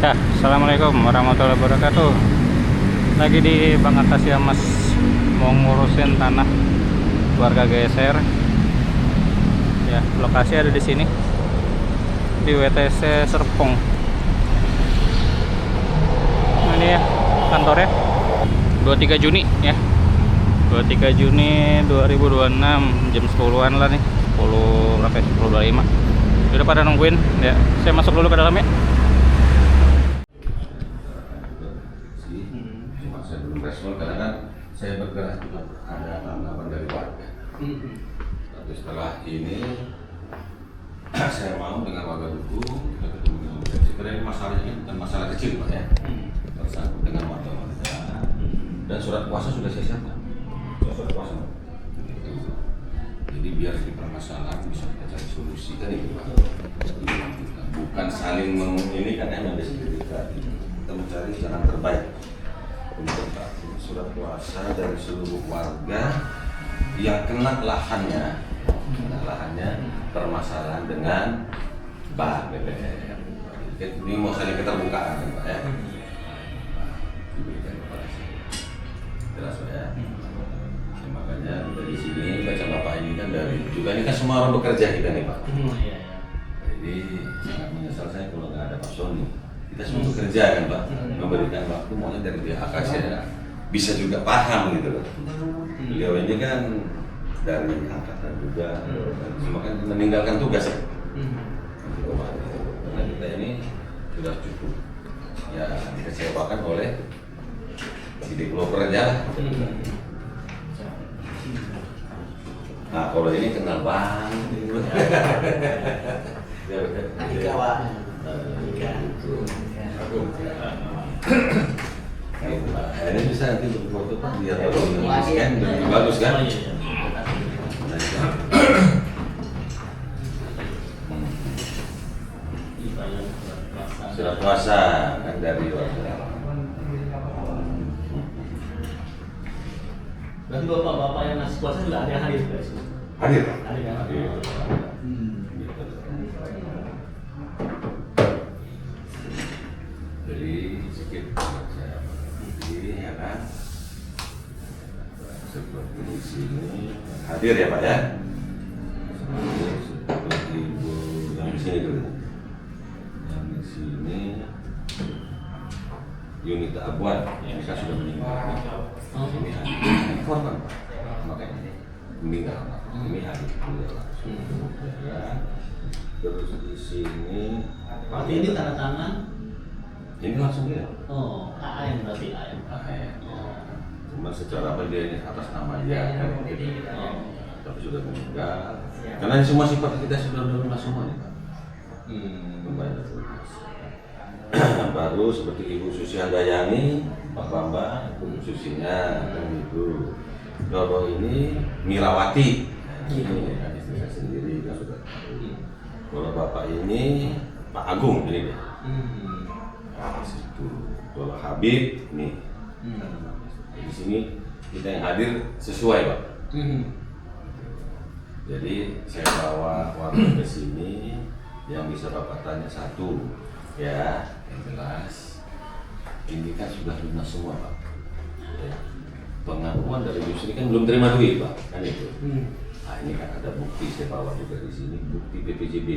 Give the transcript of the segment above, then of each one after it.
Ya, assalamualaikum warahmatullahi wabarakatuh. Lagi di Bang Atas ya Mas, mau ngurusin tanah warga geser. Ya, lokasi ada di sini di WTC Serpong. Nah, ini ya kantornya 23 Juni ya. 23 Juni 2026 jam 10-an lah nih. 10 berapa ya? 10.25. Udah pada nungguin ya. Saya masuk dulu ke dalam ya. Saya belum respon karena kan saya bergerak juga ada tanggapan dari warga. Tapi setelah ini saya mau dengan warga dukung, kita ketemu dengan warga. Sebenarnya masalahnya ini bukan masalah kecil Pak ya, bersangkut dengan warga-warga. Dan surat kuasa sudah saya siapkan. Surat kuasa. Jadi biar di permasalahan bisa kita cari solusi kan itu Pak. Bukan saling ini kan yang kita mencari jalan terbaik untuk surat kuasa dari seluruh warga yang kena lahannya permasalahan dengan Pak BPR. Ini mau saling keterbukaan kan Pak ya. Diberikan kepada saya. Jelas Pak ya. Makanya dari sini baca Bapak ini kan dari juga ini kan semua orang bekerja kita nih Pak. Jadi sangat menyesal saya kalau nggak ada Pak Sony. Kita semua bekerja kan Pak, memberikan waktu mulai dari pihak Akasya bisa juga paham gitu loh. Beliau ini kan dari angkatan juga, semua kan meninggalkan tugas ya. Karena kita ini sudah cukup ya dikecewakan oleh si developernya. Nah kalau ini kenal banget. Ya betul. Ini bisa nanti untuk foto Pak biar kan lebih bagus kan? Surat kuasa kan dari warga. Berarti bapak-bapak yang ngasih kuasa sudah ada yang hadir guys? Hadir. Hadir kan? Hadir. Jadi sedikit saya berdiri ya kan. Seperti di sini hadir ya Pak ya. Seperti ibu yang di sini dulu. Yang di sini Yunita Abuan yang sudah meninggal. Ini hadir korban Pak. Makanya meninggal. Ini hadir langsung. Ya. Terus di sini Berarti ini tanda tangan? ini langsung dia. Oh, AAM berarti AAM. Cuma secara apa dia ini atas nama dia kan gitu. Tapi sudah meninggal. Karena ini semua sifat kita sudah rumah semua nih Pak. Membayar tugas. Baru seperti Ibu Susi Handayani, Pak Bambang, Ibu Susinya kan gitu. Kalau ini Mirawati, ini istri saya sendiri kan sudah tahu. Kalau Bapak ini Pak Agung ini dia. Situ. Kalau Habib nih. Di sini kita yang hadir sesuai Pak. Jadi saya bawa warga ke sini yang bisa Bapak tanya satu ya yang jelas ini kan sudah lunas semua Pak. Ya. Pengakuan dari Yusri kan belum terima duit Pak kan itu. Nah ini kan ada bukti saya bawa juga di sini bukti BPJB.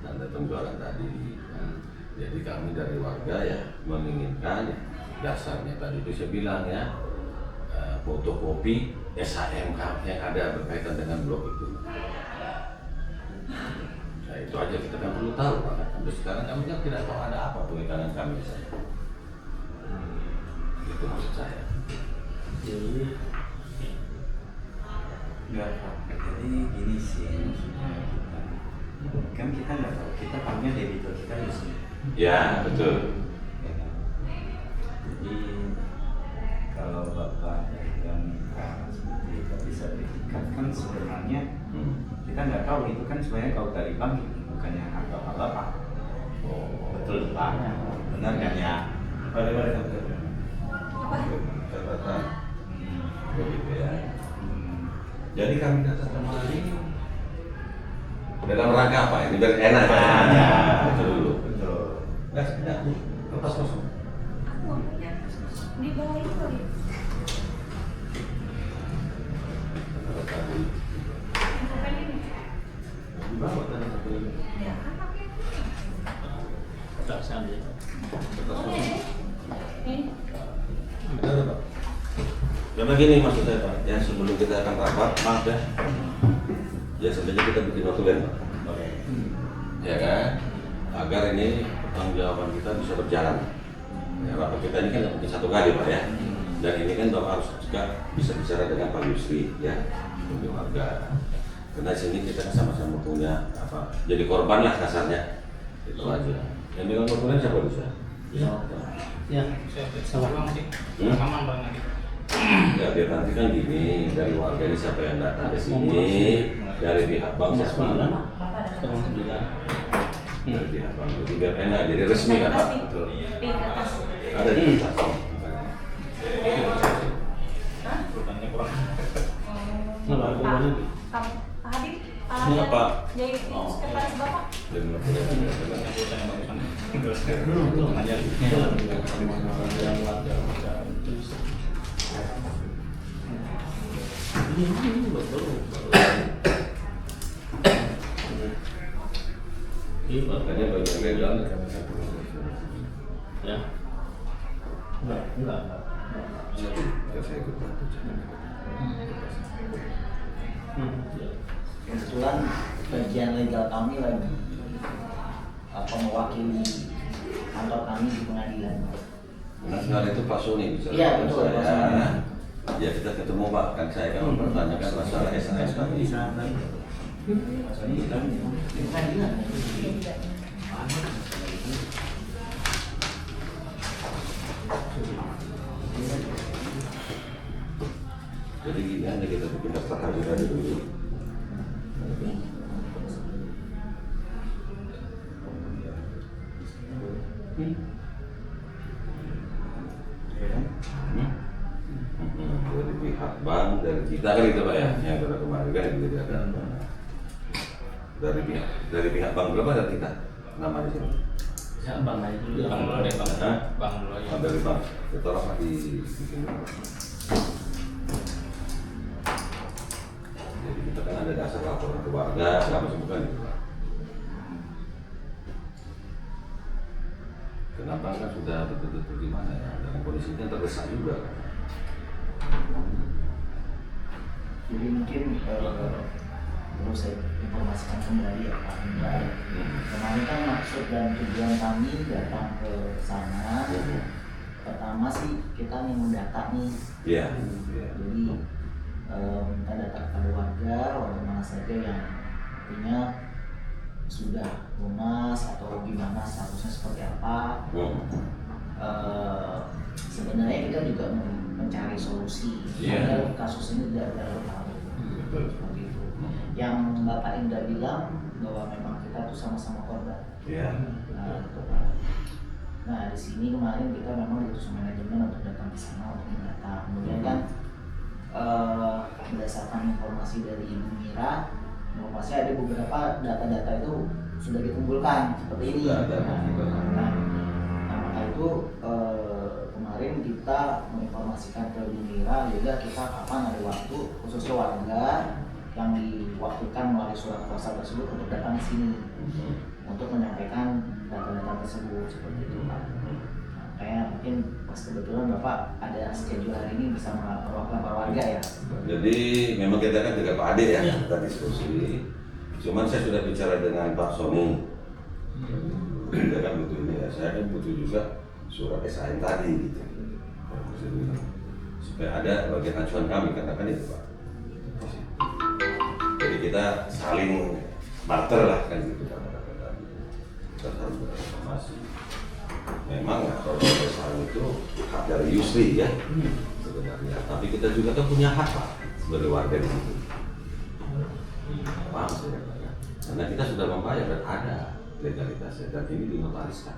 Tanda penjualan tadi. Jadi kami dari warga ya menginginkan ya, dasarnya tadi itu saya bilang ya fotokopi SHM yang ada berkaitan dengan blok itu. Nah itu aja kita kan perlu tahu Pak. Sampai sekarang kami kan tidak tahu ada apa pengitangan kami saya. Itu maksud saya. Jadi Enggak Pak, jadi gini sih maksudnya kan kita nggak tahu, kita tahunya debitur kita di sini. Ya betul. Ya kan? Jadi kalau Bapak yang minta seperti itu bisa diikat kan sebenarnya kita nggak tahu itu kan sebenarnya kalau dari bank bukannya hak Bapak. Oh Betul Pak, benar kan ya? Pada catatan. Begitu ya. Jadi kami datang kemari dalam rangka apa ini biar enak ya. Betul dulu. Betul. Enggak, kertas kosong. Aku nggak punya. Di bawah itu kali. Yang pulpen ini. Di bawah tadi satu ini. Ya kan pakai. Tak saya ambil. Kertas Oh kosong. ini. Ini. Ada Pak. Karena gini maksud saya Pak, ya sebelum kita akan rapat, maaf ya. Ya sebenarnya kita bikin notulen Pak. Ya kan? Agar ini pertanggungjawaban kita bisa berjalan. Ya, rapat kita ini kan nggak mungkin satu kali Pak ya. Dan ini kan Bapak harus juga bisa bicara dengan Pak Yusri ya, untuk warga. Karena sini kita sama-sama punya apa? Jadi korban lah kasarnya. Itu aja. Yang bilang notulen siapa bisa? Ya. Salah bang sih. Hmm? Aman bang lagi. Ya biar nanti kan gini, dari warga ini siapa yang datang ke sini, dari pihak bank siapa? Setengah 9. Dari pihak bank, jadi biar enak, jadi resmi kan Pak? Betul. Di atas. Ada di atas. Hah? Bukannya kurang. Nggak ada Pak, lagi. kamu, Pak Habib, Pak Iya, Habib, Pak. jadi sekretaris Bapak. Dari notulen. Bukan yang bagusan. Belum aja. Ini baru. Ini baru. Makanya bagian legal Ya. Enggak. saya ikut bantu. Ya. Kebetulan bagian legal kami lagi mewakili kantor kami di pengadilan. Nah sekarang itu Pak Sony bicara Iya, dengan betul, Pak saya. Sony. Ya kita ketemu Pak, kan saya kan mempertanyakan masalah SAS tadi. Pengadilan. Jadi gini aja kita bikin daftar hadiran dulu. Dari pihak bank, dari kita kan itu Pak ya, yang kita kemarin kan itu tidak ada. Dari pihak bank berapa dari kita nama di sini? Ya, Bang aja dulu. Bang dulu deh bang. Hah? Bang dulu aja. Oh, dari bank, kita orang di bikin dulu. Jadi kita kan ada dasar laporan ke warga, apa bukan itu Pak? Kenapa kan sudah betul-betul gimana ya, dalam kondisinya terdesak juga kan? Jadi mungkin perlu saya informasikan kembali ya Pak Indra. Kemarin kan maksud dan tujuan kami datang ke sana. Pertama sih kita ingin mendata nih. Iya. Jadi minta data kepada warga mana saja yang punya sudah lunas atau gimana statusnya seperti apa. Sebenarnya kita juga mencari solusi agar kasus ini tidak berlarut-larut. Seperti itu. Yang Bapak Indra bilang bahwa memang kita tuh sama-sama korban. Iya. Nah, itu Pak. Nah di sini kemarin kita memang diutus manajemen untuk datang ke sana untuk mendata. Kemudian kan berdasarkan informasi dari Ibu Mira, informasi ada beberapa data-data itu sudah dikumpulkan seperti ini. Nah, maka itu kemarin kita menginformasikan ke Ibu Mira juga kita kapan ada waktu khususnya warga yang diwakilkan melalui surat kuasa tersebut untuk datang ke sini untuk menyampaikan data-data tersebut seperti itu Pak. Kayak mungkin pas kebetulan Bapak ada schedule hari ini bisa mewakilkan para warga ya. Jadi memang kita kan juga Pak Ade ya, kita diskusi. Cuman saya sudah bicara dengan Pak Sony. Kita kan butuh ini ya, saya kan butuh juga surat SAN tadi gitu. Supaya ada bagian acuan kami, katakan itu Pak. Jadi kita saling barter lah kan gitu kata-kata. Kita harus berinformasi. Memang ya, kalau SAN itu hak dari Yusri ya sebenarnya. Tapi kita juga kan punya hak Pak sebagai warga di situ. Paham saya Pak ya? Karena kita sudah membayar dan ada legalitasnya dan ini dinotariskan.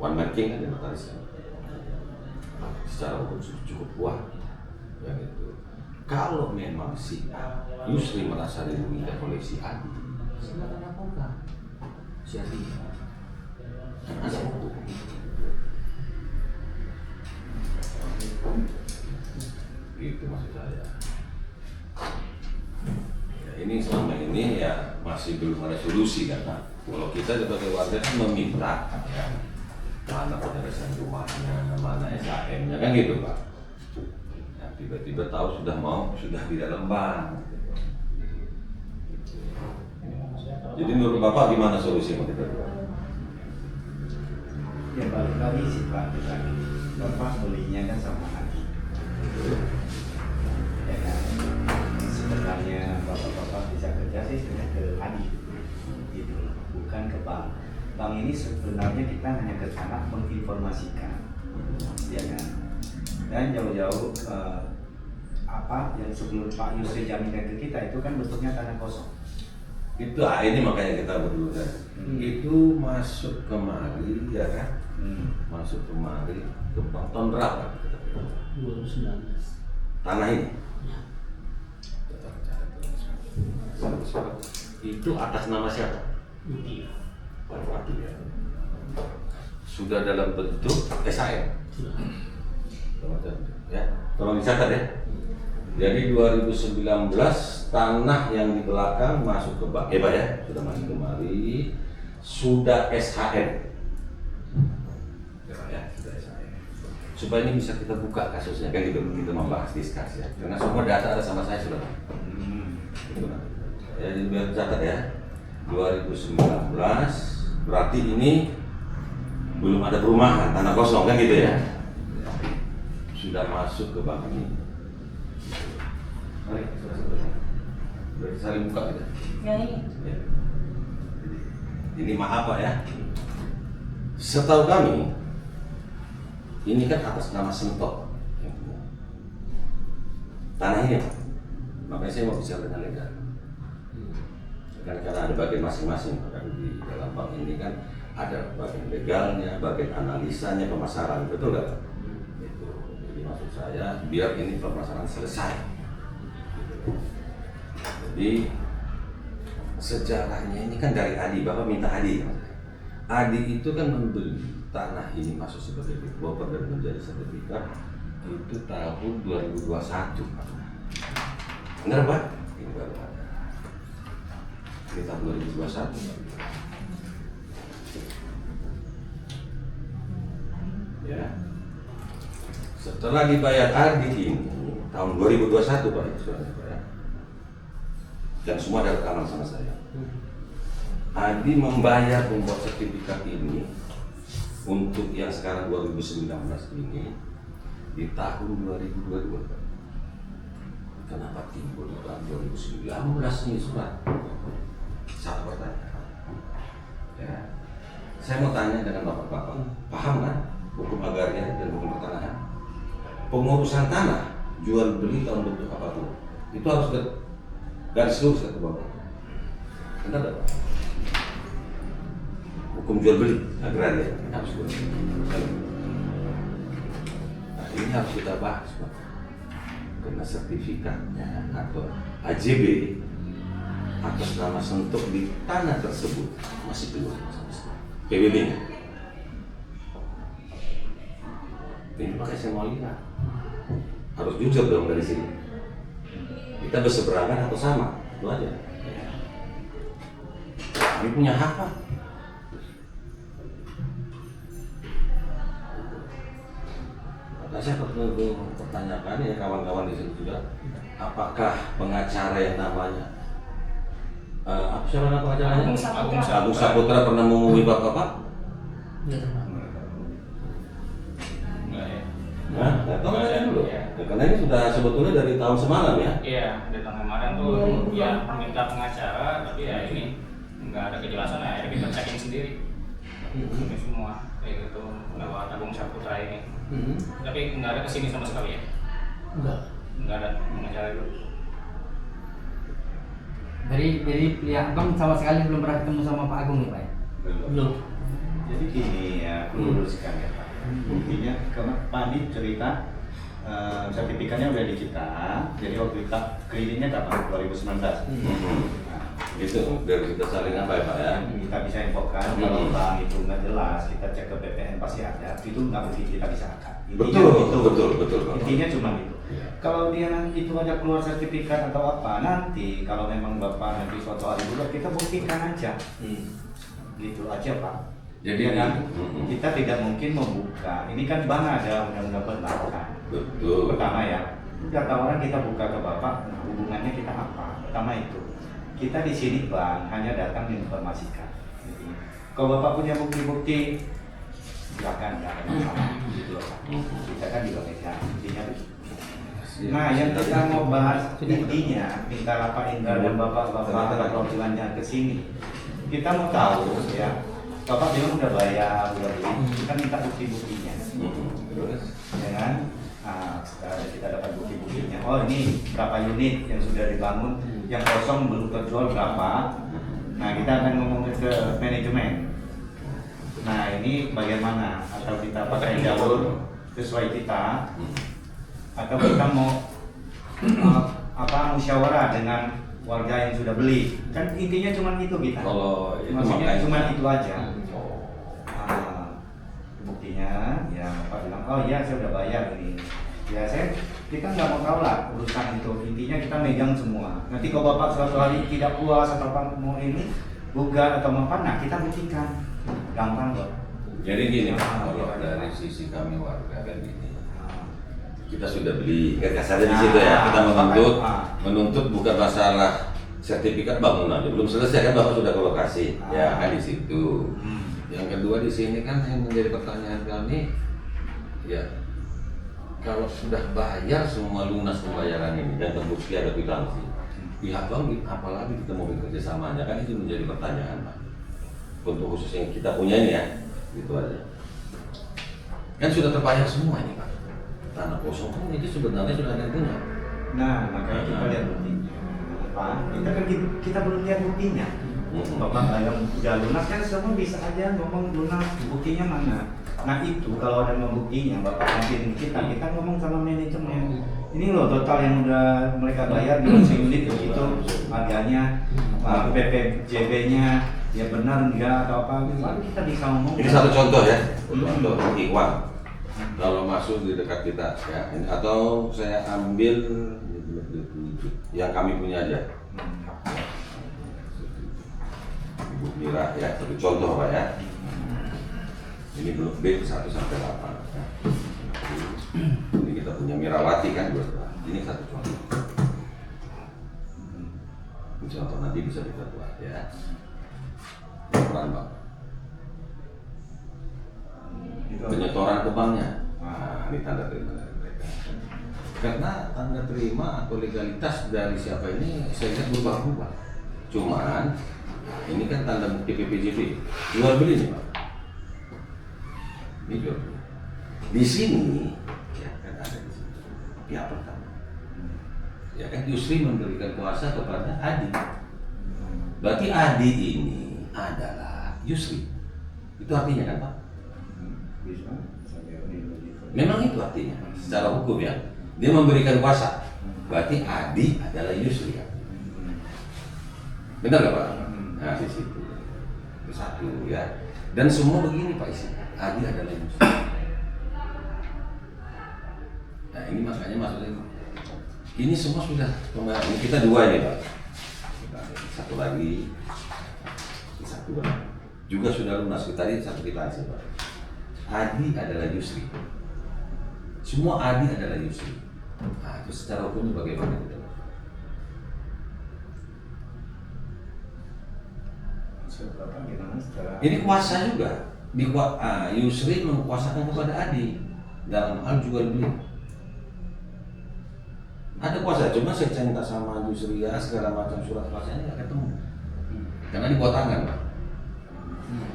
One man king kan dinotariskan. Secara hukum cukup kuat yang itu. Kalau memang si A, Yusri merasa dirugikan oleh si Adi, silakan laporkan si Adi. Itu maksud saya. Ya, ini selama ini ya masih belum ada solusi kan Pak. Kalau kita sebagai warga kan meminta ya, mana penyelesaian rumahnya, mana SHM-nya kan gitu Pak. Ya, tiba-tiba tahu sudah di dalam bank. Jadi menurut Bapak gimana solusi yang kita buat? Ya balik lagi sih Pak, Bapak belinya kan sama hati. Ya kan, sebenarnya Bapak-bapak bisa kerja sih sudah ke Adi, gitu, bukan ke bank. Bank ini sebenarnya kita hanya ke sana menginformasikan, ya kan. Dan jauh-jauh apa yang sebelum Pak Yusri jaminkan ke kita itu kan bentuknya tanah kosong. Itu ini makanya kita berdua itu masuk kemari ya kan, masuk kemari ke bank tahun berapa? 2019. Tanah ini itu atas nama siapa? Iya. Pak Wati ya. Sudah dalam bentuk SHM. Sudah. Ya, tolong dicatat ya. Jadi 2019 tanah yang di belakang masuk ke bank, Pak ya, sudah masuk kemari, sudah SHM. Ya, Pak ya, sudah SHM. Supaya ini bisa kita buka kasusnya, kan gitu, kita membahas diskus ya. Karena semua data ada sama saya sudah. Gitu, nah. Ya, jadi biar catat ya. 2019 berarti ini belum ada perumahan, tanah kosong kan gitu ya. Sudah masuk ke bank ini. Mari, sudah saling buka kita. Ya ini. Ya. Ini maaf Pak ya. Setahu kami, ini kan atas nama Sentok. Tanah ini Pak. Makanya saya mau bicara dengan legal. Karena ada bagian masing-masing kan di dalam bank ini kan ada bagian legalnya, bagian analisanya, pemasaran, betul nggak? Itu. Jadi maksud saya biar ini permasalahan selesai. Jadi sejarahnya ini kan dari Adi, Bapak minta Adi. Adi itu kan membeli tanah ini masuk sebagai developer dan menjadi sertifikat itu tahun 2021. Benar Pak? Ini baru ada. Ini tahun 2021. Ya. Setelah dibayar Adi ini tahun 2021 Pak, sudah dibayar. Dan semua ada rekaman sama saya. Adi membayar membuat sertifikat ini untuk yang sekarang 2019 ini di tahun 2022. Kenapa timbul di tahun 2019 ini surat? Satu pertanyaan. Ya. Saya mau tanya dengan bapak-bapak, paham kan hukum agraria dan hukum pertanahan? Pengurusan tanah jual beli tahun bentuk apapun itu harus garis lurus ke bawah. Benar tak Pak? Hukum jual beli agraria harus jual beli. Nah, ini harus kita bahas Pak. Karena sertifikatnya atau AJB atas nama Sentok di tanah tersebut masih keluar PBB-nya. Ini makanya saya mau lihat. Harus jujur dong dari sini. Kita berseberangan atau sama, itu aja. Kami punya hak Pak. Nah, saya pertanyakan ya kawan-kawan di sini juga, apakah pengacara yang namanya apa siapa nama pengacaranya? Agung Saputra pernah menghubungi bapak-bapak? Nah, tahu nggak dulu? Ya, karena ini sudah sebetulnya dari tahun semalam ya. Iya, dari tahun kemarin tuh ya minta pengacara, tapi ya ini nggak ada kejelasan, akhirnya kita checking sendiri. Ini semua kayak gitu lewat Agung Saputra ini. Tapi nggak ada kesini sama sekali ya? Nggak ada pengacara itu. Dari pihak bank sama sekali belum pernah ketemu sama Pak Agung ya Pak ya? Belum. Jadi gini ya, perlu luruskan ya Pak. Buktinya karena Pak Adi cerita sertifikatnya udah di kita, jadi waktu kita kreditnya kapan? 2019. Nah, Gitu, biar kita saling apa ya Pak ya? Kita bisa infokan kalau bank itu nggak jelas, kita cek ke BPN pasti ada. Itu nggak mungkin kita bisa angkat. Betul. Intinya cuma itu. Iya. Kalau dia nanti itu ada keluar sertifikat atau apa, nanti kalau memang Bapak nanti suatu hari juga kita buktikan aja. Gitu aja Pak. Jadi ya kan? ini- Kita tidak mungkin membuka. Ini kan bank ada undang-undang perbankan. Betul. Pertama ya, data orang kita buka ke Bapak, nah, hubungannya kita apa? Pertama itu. Kita di sini bank hanya datang menginformasikan. Intinya. Kalau Bapak punya bukti-bukti, silakan nggak ada masalah. Gitu loh Pak. Kita kan juga megang. Intinya begitu. Nah, yang kita mau bahas intinya, minta Bapak Indra dan Bapak perwakilannya ke sini. Kita mau tahu ya, Bapak bilang udah bayar, udah beli, kita minta bukti-buktinya. Terus? Ya kan? Nah, setelah kita dapat bukti-buktinya, oh ini berapa unit yang sudah dibangun, yang kosong belum terjual berapa. Nah, kita akan ngomong ke manajemen. Nah, ini bagaimana? Atau kita pakai jalur sesuai kita, atau kita mau musyawarah dengan warga yang sudah beli. Kan intinya cuma itu kita. Kalau itu Maksudnya makanya- cuma itu aja. Oh. Buktinya ya Bapak bilang oh iya saya udah bayar ini ya kita nggak mau tahu lah urusan itu, intinya kita megang semua. Nanti kalau Bapak suatu hari tidak puas atau apa mau ini gugat atau mau apa, nah kita buktikan gampang kok. Jadi gini Pak, Ah, kalau iya. dari sisi kami warga kan gini, kita sudah beli, kan kasarnya di situ ya, kita menuntut bukan masalah sertifikat bangunan, belum selesai kan Bapak sudah ke lokasi, ya kan di situ. Yang kedua di sini kan yang menjadi pertanyaan kami, ya kalau sudah bayar semua lunas pembayaran ini dan terbukti ada kwitansi, pihak bank apalagi kita mau bekerja samanya, kan itu menjadi pertanyaan Pak. Untuk khusus yang kita punya ini ya, gitu aja. Kan sudah terbayar semua ini Pak. Tanah kosong pun itu sebenarnya sudah ada yang punya. Nah makanya kita lihat buktinya Pak, kita belum lihat buktinya. Bapak bilang udah lunas kan semua bisa aja ngomong lunas, buktinya mana? Nah itu kalau ada buktinya Bapak nanti kita ngomong sama manajemen. Ini loh total yang udah mereka bayar di unit begitu harganya, PPJB-nya ya benar enggak atau apa? Baru kita bisa ngomong. Ini satu contoh ya, contoh Ikhwan. Kalau masuk di dekat kita ya, atau saya ambil yang kami punya aja. Ibu Mira ya, satu contoh Pak ya. Ini belum B 1 sampai 8 ya. Ini kita punya Mirawati kan, ini satu contoh. Ini contoh nanti bisa kita buat ya. Peran Pak. Penyetoran ke banknya. Nah, ini tanda terima dari mereka. Karena tanda terima atau legalitas dari siapa ini saya lihat berubah-ubah. Cuman ini kan tanda bukti PPJP. Jual beli nih Pak. Ini jual beli. Di sini ya kan ada di sini. Pihak pertama. Ya kan Yusri memberikan kuasa kepada Adi. Berarti Adi ini adalah Yusri. Itu artinya kan Pak? Memang itu artinya secara hukum ya. Dia memberikan kuasa. Berarti Adi adalah Yusri ya. Benar nggak Pak? Nah di situ. Itu satu ya. Dan semua begini Pak isi. Adi adalah Yusri. Nah ini makanya maksudnya ini semua sudah pembayaran. Kita dua ini Pak. Satu lagi. Satu lagi. Juga sudah lunas. Tadi satu kita isi Pak. Adi adalah Yusri. Semua Adi adalah Yusri. Nah, itu secara hukumnya bagaimana kita? Ini kuasa juga. Yusri mengkuasakan kepada Adi dalam hal jual beli. Ada kuasa, cuma saya minta sama Yusri ya segala macam surat kuasanya nggak ketemu. Karena di bawah tangan, Pak.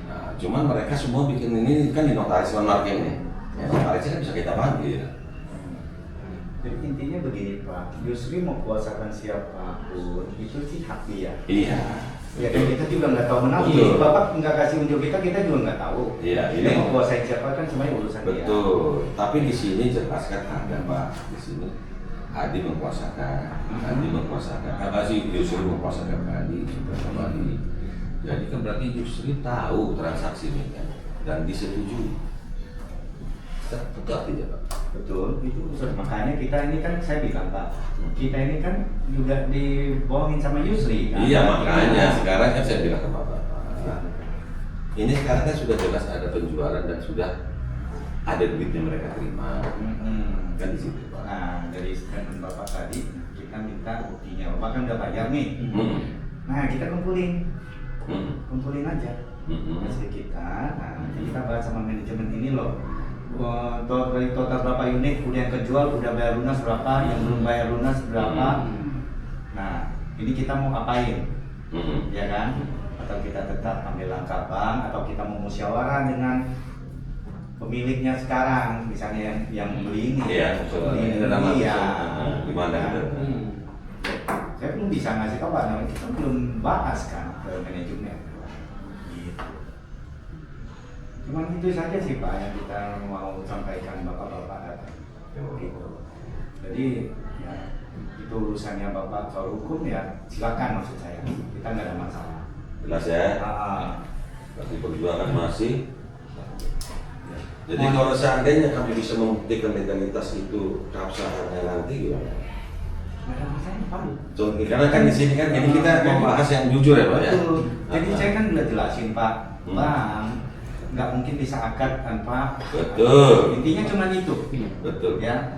Nah, cuman mereka semua bikin ini kan di notaris marking nih. Ya, notarisnya kan bisa kita panggil. Jadi intinya begini Pak, Yusri mau kuasakan siapapun itu sih hak dia. Iya. Ya kan kita juga nggak tahu menau. Betul. Bapak nggak kasih unjuk kita juga nggak tahu. Iya, Dia ini- mau kuasain siapa kan semuanya urusan dia. Betul. Tapi di sini jelas kan ada Pak. Di sini Adi mengkuasakan, apa sih Yusri mengkuasakan Adi, jadi kan berarti Yusri tahu transaksi ini kan dan disetujui. Betul artinya Pak? Betul, itu makanya kita ini kan saya bilang Pak, kita ini kan juga dibohongin sama Yusri kan? Iya makanya sekarang kan saya bilang ke Bapak, ini sekarang kan sudah jelas ada penjualan dan sudah ada duitnya mereka terima, kan di situ Pak. Nah dari statement Bapak tadi kita minta buktinya, Bapak kan udah bayar nih. Nah kita kumpulin aja hasil kita. Nah nanti kita bahas sama manajemen ini loh. Dari total berapa unit udah yang kejual, udah bayar lunas berapa, yang belum bayar lunas berapa. Nah ini kita mau apain, ya kan? Atau kita tetap ambil langkah bank, atau kita mau musyawarah dengan pemiliknya sekarang, misalnya yang beli ini. Iya, pembeli ini nama iya. gimana gitu. Saya belum bisa ngasih tahu Pak, kita belum bahas kan ke manajemen. Gitu. Cuman itu saja sih Pak yang kita mau sampaikan bapak-bapak datang. Gitu. Jadi ya itu urusannya Bapak soal hukum ya silakan maksud saya. Kita nggak ada masalah. Jelas ya? Tapi perjuangan masih. Jadi kalau seandainya kami bisa membuktikan legalitas itu keabsahannya nanti gimana? Nggak ada masalah Pak. Contoh, karena kan di sini kan ini kita membahas yang jujur ya Pak ya. Betul. Jadi saya kan udah jelasin Pak, Bang, nggak mungkin bisa akad tanpa. Betul. Intinya cuma itu. Betul. Ya.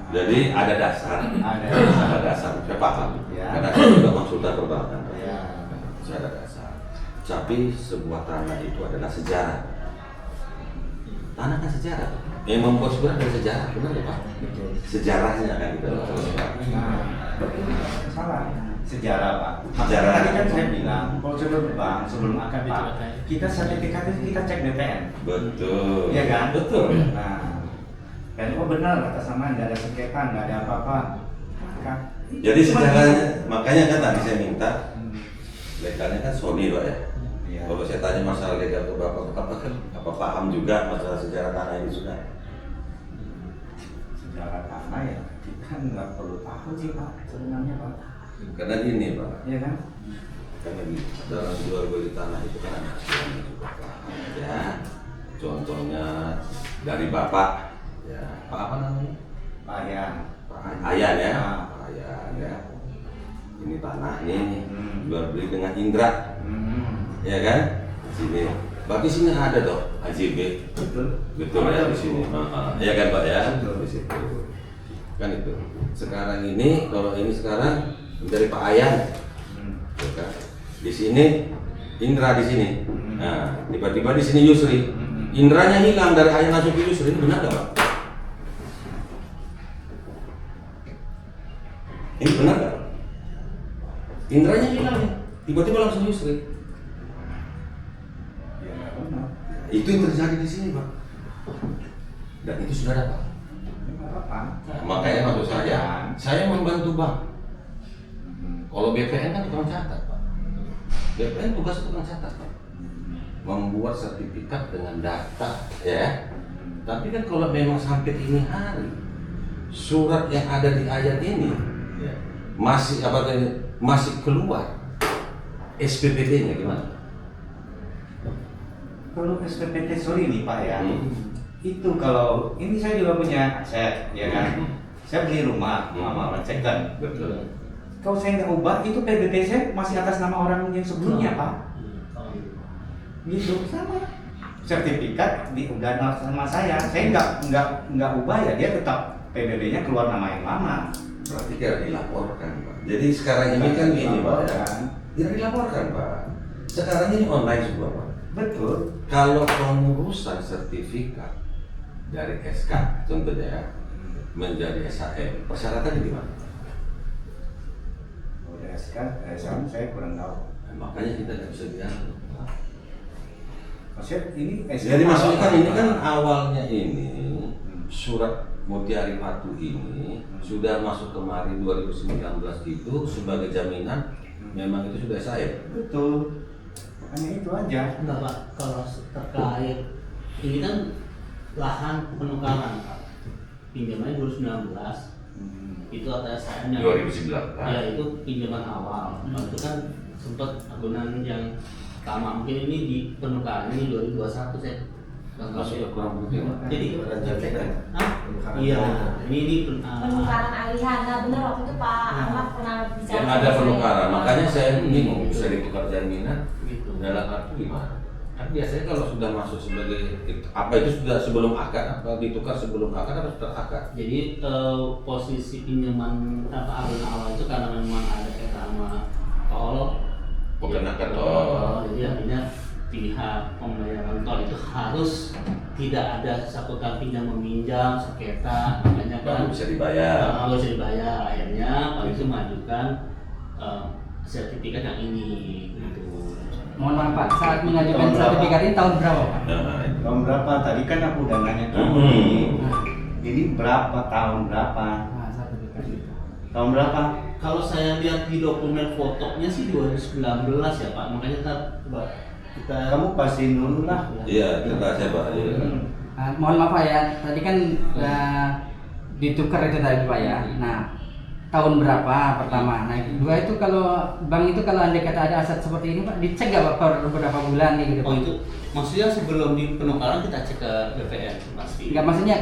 Jadi ada dasar. Ada dasar. Saya paham. Ya. Karena saya juga konsultan perbankan. Ya. Saya ada dasar. Tapi sebuah tanah itu adalah sejarah. Tanah kan sejarah. Yang membuat sebuah dari sejarah, benar ya Pak? Sejarahnya kan gitu. Nah, salah. Sejarah Pak. Sejarah. Tadi kan saya bilang, prosedur bank sebelum akad Pak, kita sertifikat itu kita cek BPN. Betul. Iya kan? Betul. Nah, dan oh benar atas nama nggak ada sengketa, nggak ada apa-apa. Maka, Jadi sejarahnya, makanya kan tadi saya minta legalnya kan Sony Pak ya. Iya. Kalau saya tanya masalah legal ke Bapak, apa paham juga masalah sejarah tanah ini sudah? Sejarah tanah ya kita nggak perlu tahu sih Pak sebenarnya Pak. Karena gini Pak, Iya kan? karena di dalam jual beli tanah itu kan ada asuransi juga Pak. Ya, contohnya dari Bapak, ya Pak apa namanya? Pak Yan. Pak Ayan ya. Ah. Pak Ayan ya. Ini tanah nih jual beli dengan Indra, ya kan? Di sini. Berarti sini ada dong AJB. Betul. Betul ya di sini. Iya kan Pak ya? Betul. Di situ. Kan itu. Sekarang ini kalau ini sekarang dari Pak Ayan. Ya kan? Di sini Indra di sini. Nah, tiba-tiba di sini Yusri. Indranya hilang dari Ayan langsung ke Yusri. Ini benar nggak Pak? Ini benar nggak? Indranya hilang nih. Tiba-tiba langsung Yusri. Ya nggak benar. Itu yang terjadi di sini Pak. Dan itu sudah ada Pak. Ya nggak apa-apa. Nah, makanya maksud saya membantu Bang. Kalau BPN kan tukang catat Pak. BPN tugas tukang catat Pak. Membuat sertifikat dengan data ya. Tapi kan kalau memang sampai ini hari surat yang ada di ayat ini ya, masih keluar SPPT-nya gimana? Kalau SPPT sorry nih Pak ya, itu kalau ini saya juga punya aset ya kan, saya beli rumah sama orang second. Betul. Kalau saya nggak ubah itu PBT saya masih atas nama orang yang sebelumnya Pak. Gitu sama. Sertifikat udah sama saya nggak ubah ya dia tetap PBB-nya keluar nama yang lama. Berarti tidak dilaporkan Pak. Jadi sekarang ini kan gini Pak ya. Tidak dilaporkan Pak. Sekarang ini online semua Pak. Betul. Kalau pengurusan sertifikat dari SK contohnya ya, menjadi SHM, persyaratannya gimana? Udah SK, saya kurang tahu. Nah, makanya kita nggak bisa bilang. Maksudnya ini SK. Jadi maksudnya kan ini kan awalnya ini surat Mutiari Fatu ini sudah masuk kemarin 2019 itu sebagai jaminan memang itu sudah SHM. Betul. Hanya itu aja. Enggak Pak, kalau terkait ini kan lahan penukaran Pak. Pinjamannya 2019, Itu atasannya. 2019. Ya itu pinjaman awal. Itu kan sempat agunan yang pertama, mungkin ini di penukaran ini 2021 saya. Masuk ke kurang putih. Jadi iya, ini Penukaran alihan. Nah benar waktu itu Pak Ahmad pernah bicara. Yang ada penukaran, makanya saya bingung bisa ditukar jaminan gitu. dalam arti gimana? Kan biasanya kalau sudah masuk sebagai apa itu sudah sebelum akad, apa ditukar sebelum akad atau setelah akad? Jadi posisi pinjaman apa agunan awal itu karena memang ada kaitan sama tol. Kenakan tol. Jadi akhirnya pihak pembayaran tol itu harus tidak ada saputan pinjam meminjam sengketa, makanya Baru kan bisa dibayar. harus dibayar. Akhirnya Pak itu mengajukan sertifikat yang ini gitu. Mohon maaf Pak, saat mengajukan sertifikat ini tahun berapa Pak? Nah, itu. Tahun berapa? Tadi kan aku udah nanya ke Nah, Ini berapa? Tahun berapa? nah, sertifikat itu. Tahun berapa? Kalau saya lihat di dokumen fotonya sih 2019 ya Pak, makanya kita Kamu pastiin dulu lah. Iya, kita saya Pak. Iya. Nah, mohon maaf Pak ya, tadi kan ditukar itu tadi Pak ya. Nah, tahun berapa pertama? Nah, kedua itu kalau bank itu kalau andai kata ada aset seperti ini Pak, dicek nggak Pak per beberapa bulan nih gitu Pak? Oh itu maksudnya sebelum di penukaran kita cek ke BPN pasti. Enggak, maksudnya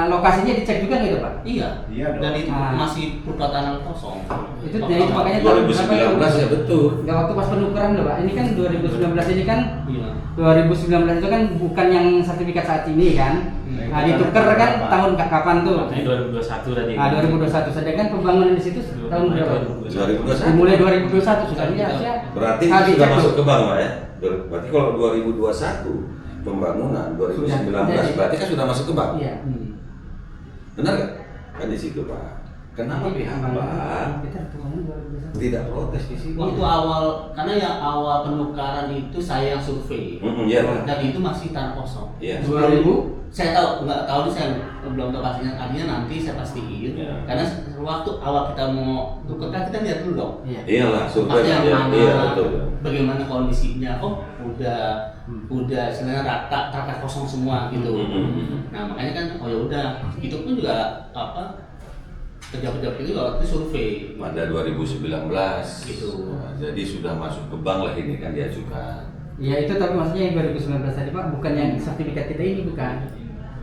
lokasinya dicek juga gitu Pak? Iya. Iya dong. Dan itu Ah. masih berupa tanah kosong. Itu dari itu makanya tahun berapa 2019 itu? ya betul. Enggak, waktu pas penukaran loh Pak. Ini kan 2019 ini kan Iya. 2019 itu kan bukan yang sertifikat saat ini kan. Nah, ditukar kan tahun kapan tuh? Ini 2021 tadi. Nah, 2021. Sedangkan pembangunan di situ tahun berapa? 2021. Dimulai 2021 sudah ya. Berarti Ah, sudah dicek masuk tuh. ke bank Pak ya? Berarti kalau 2021 pembangunan 2019 Sudah. berarti kan sudah masuk ke bank. Iya. Benar nggak? Kan di situ Pak. Kenapa pihak bank Kita pembangunan 2021. tidak protes di sini? Waktu awal karena yang awal penukaran itu saya yang survei. Iya Pak. Dan itu masih tanah kosong. Iya. 2000 Saya tahu nggak tahu nih, saya belum tahu pastinya, artinya nanti saya pastiin. Iya. Karena waktu awal kita mau tukar kan kita lihat dulu dong. Iya. Iyalah, survei Tempatnya yang iya, mana, iya betul. bagaimana kondisinya. Oh udah sebenarnya rata kosong semua gitu. Nah makanya kan oh ya udah itu pun juga apa pejabat-pejabat itu juga waktu itu survei. Pada 2019 Gitu. Nah, jadi sudah masuk ke bank lah ini kan diajukan. Ya itu tapi maksudnya yang 2019 tadi Pak, bukan yang sertifikat kita ini bukan.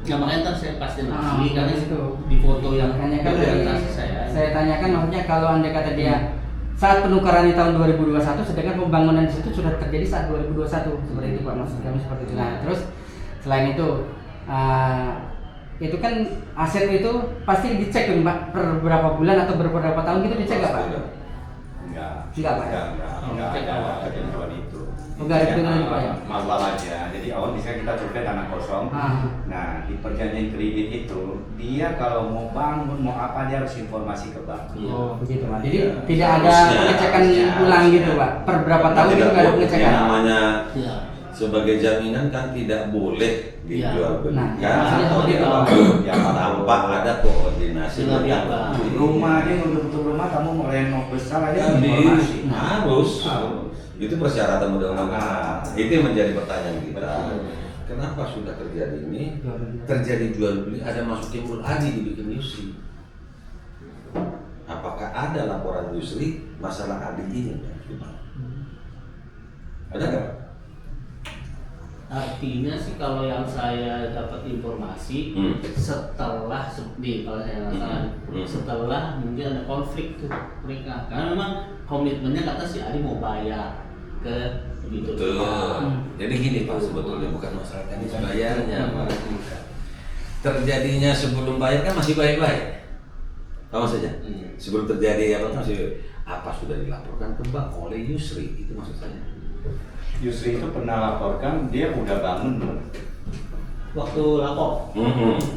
Ya makanya ntar saya pastiin Ah, lagi karena itu. di foto yang Makanya kan presentasi saya tanyakan maksudnya kalau andai kata dia saat penukaran di tahun 2021 sedangkan pembangunan di situ sudah terjadi saat 2021 seperti itu Pak, maksud kami seperti itu. Nah, terus selain itu kan aset itu pasti dicek tuh Pak per berapa bulan atau beberapa tahun gitu dicek nggak Pak? Enggak. Enggak, Pak, ya? Enggak ada ketentuan itu. Enggak ada ketentuan itu, Pak, ya? Manual aja. Jadi awal misalnya kita survei tanah kosong. Ah. Nah, di perjanjian kredit itu dia kalau mau bangun mau apa dia harus informasi ke bank. Oh begitu Pak. Jadi Iya. tidak ada Harusnya, pengecekan harusnya, ulang harusnya. gitu Pak. Per berapa tahun Tidak itu nggak ada boleh. pengecekan. Yang namanya ya. sebagai jaminan kan tidak boleh dijual Nah, belikan maksudnya seperti itu. Ya, tanpa ada koordinasi Dengan dengan pihak bank. Rumah aja untuk rumah kamu mau renov besar aja Jadi, informasi. harus. Harus. Itu persyaratan undang-undang. Ah. Itu yang menjadi pertanyaan kita. Betul. Kenapa sudah terjadi ini? Terjadi jual beli, ada masuk timbul adi dibikin Yusri. Apakah ada laporan Yusri masalah adi ini? Ada nggak? Artinya sih kalau yang saya dapat informasi setelah seperti kalau saya nggak salah setelah mungkin ada konflik tuh mereka karena memang komitmennya kata si Adi mau bayar ke gitu. Betul. Jadi gini Pak, sebetulnya bukan masalah teknis bayarnya. Terjadinya sebelum bayar kan masih baik-baik. Tahu saja. Sebelum terjadi apa sudah dilaporkan ke bank oleh Yusri, itu maksud saya. Yusri itu pernah laporkan dia udah bangun belum? Waktu lapor belum sih.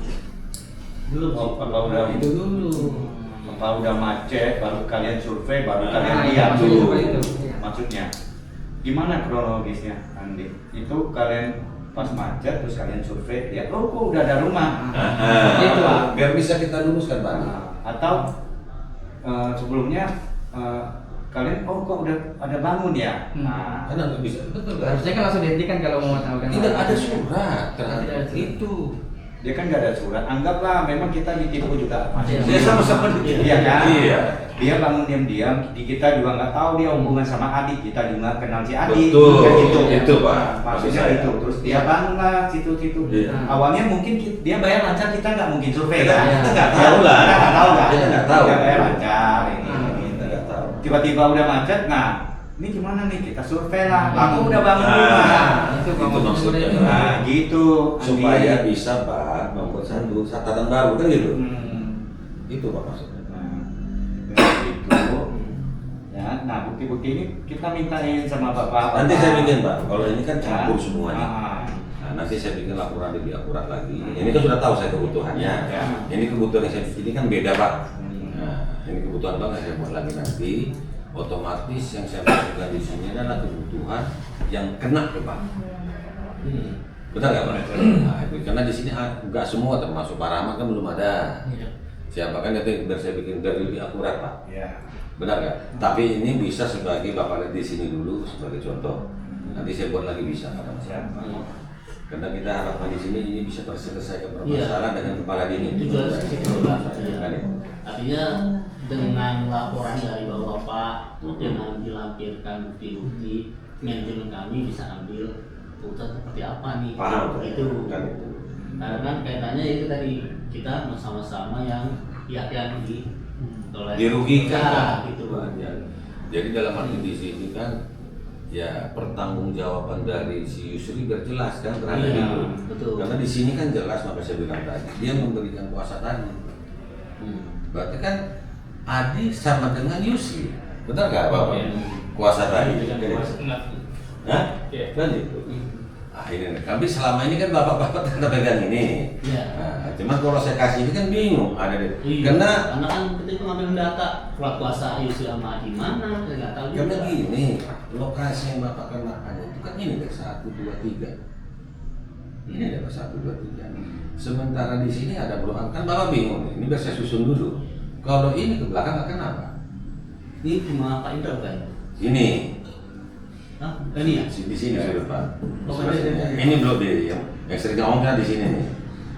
Apa udah Itu dulu. apa udah macet baru kalian survei baru Nah, kalian iya, lihat maksudnya dulu. seperti itu. Iya. Maksudnya gimana kronologisnya Andi? Itu kalian pas macet terus kalian survei lihat oh kok udah ada rumah. Itu, Pak. Biar bisa kita luruskan Pak. Atau sebelumnya kalian oh kok udah ada bangun ya? Nah, Karena nggak bisa betul kan? Harusnya kan langsung dihentikan kalau mau tahu kan. Tidak ada surat terhadap Tidak ada surat. itu. dia kan nggak ada surat. Anggaplah memang kita ditipu juga, Mas. Iya. Dia sama-sama Iya kan? Iya. Dia bangun diam-diam, kita juga nggak tahu dia hubungan sama adik, kita juga kenal si adik. Betul. Kan gitu. Itu, Pak. Maksudnya Maksud saya. itu. Terus dia bangunlah situ-situ. Iya. Awalnya mungkin dia bayar lancar, kita nggak mungkin survei kan? Kita nggak tahu lah. Kita nggak tahu kan? Kita nggak tahu. Dia bayar lancar ini. Kita nggak tahu. Tiba-tiba udah macet, nah ini gimana nih, kita survei lah. Laku udah bangun Nah, rumah. Itu itu maksudnya. Nah gitu. Supaya Andi. bisa Pak membuat satu catatan baru kan gitu. Itu Pak maksudnya. Nah, gitu. Ya, nah bukti-bukti ini kita mintain sama Bapak. Nanti saya bikin Pak. Kalau ini kan campur Ya. semuanya. Ah. Nah, nanti saya bikin laporan lebih akurat lagi. Ini kan sudah tahu saya kebutuhannya. Ya. Ini kebutuhan yang saya ini kan beda Pak. Hmm. Nah, ini kebutuhan Bang saya buat lagi nanti. Otomatis yang saya masukkan di sini adalah kebutuhan yang kena ke Pak. Benar nggak Pak? Nah, itu karena di sini nggak semua termasuk Pak Rahmat kan belum ada. Iya. Siapa kan itu biar saya bikin biar lebih akurat Pak. Ya. Benar nggak? Tapi ini bisa sebagai Bapak lihat di sini dulu sebagai contoh. Nanti saya buat lagi bisa Pak. Siap. Karena kita harapkan di sini ini bisa terselesaikan permasalahan dengan kepala dingin. Tujuan seperti itu Pak. Kan ya? Artinya dengan laporan dari Bapak, dengan dilampirkan bukti-bukti, manajemen kami bisa ambil keputusan seperti apa nih. Paham Itu. kan itu. Karena kan kaitannya itu tadi kita sama-sama yang pihak yang Dirugikan Ya, kan? gitu. Ya. Jadi dalam arti di sini kan ya pertanggungjawaban dari si Yusri biar jelas kan terhadap Iya, itu. betul. Karena di sini kan jelas maka saya bilang tadi dia memberikan kuasa tadi. Berarti kan Adi sama dengan Yusri, benar nggak Bapak? Iya. Kuasa tadi. Dengan Kan kuasa. itu? Nah. Hah? Iya. Kan itu. Ini, tapi selama ini kan bapak-bapak tetap pegang ini. Iya. Nah, cuman kalau saya kasih ini kan bingung ada deh. Iya. Karena kan kita itu ngambil data surat kuasa Yusri sama di mana, saya nggak tahu juga. karena gini, lokasi yang bapak kenakan itu kan ini deh 1, 2, 3. Ini ada 1, 2, 3. Sementara di sini ada berulang kan bapak bingung nih. Ini biar saya susun dulu. Kalau ini ke belakang nggak kenapa? Ini cuma Pak Indra kan? Ini Hah? Ini ya? di sini sudah Pak. Oh, Sebelah sini. ada. Ini belum deh yang sering ngomong kan di sini nih.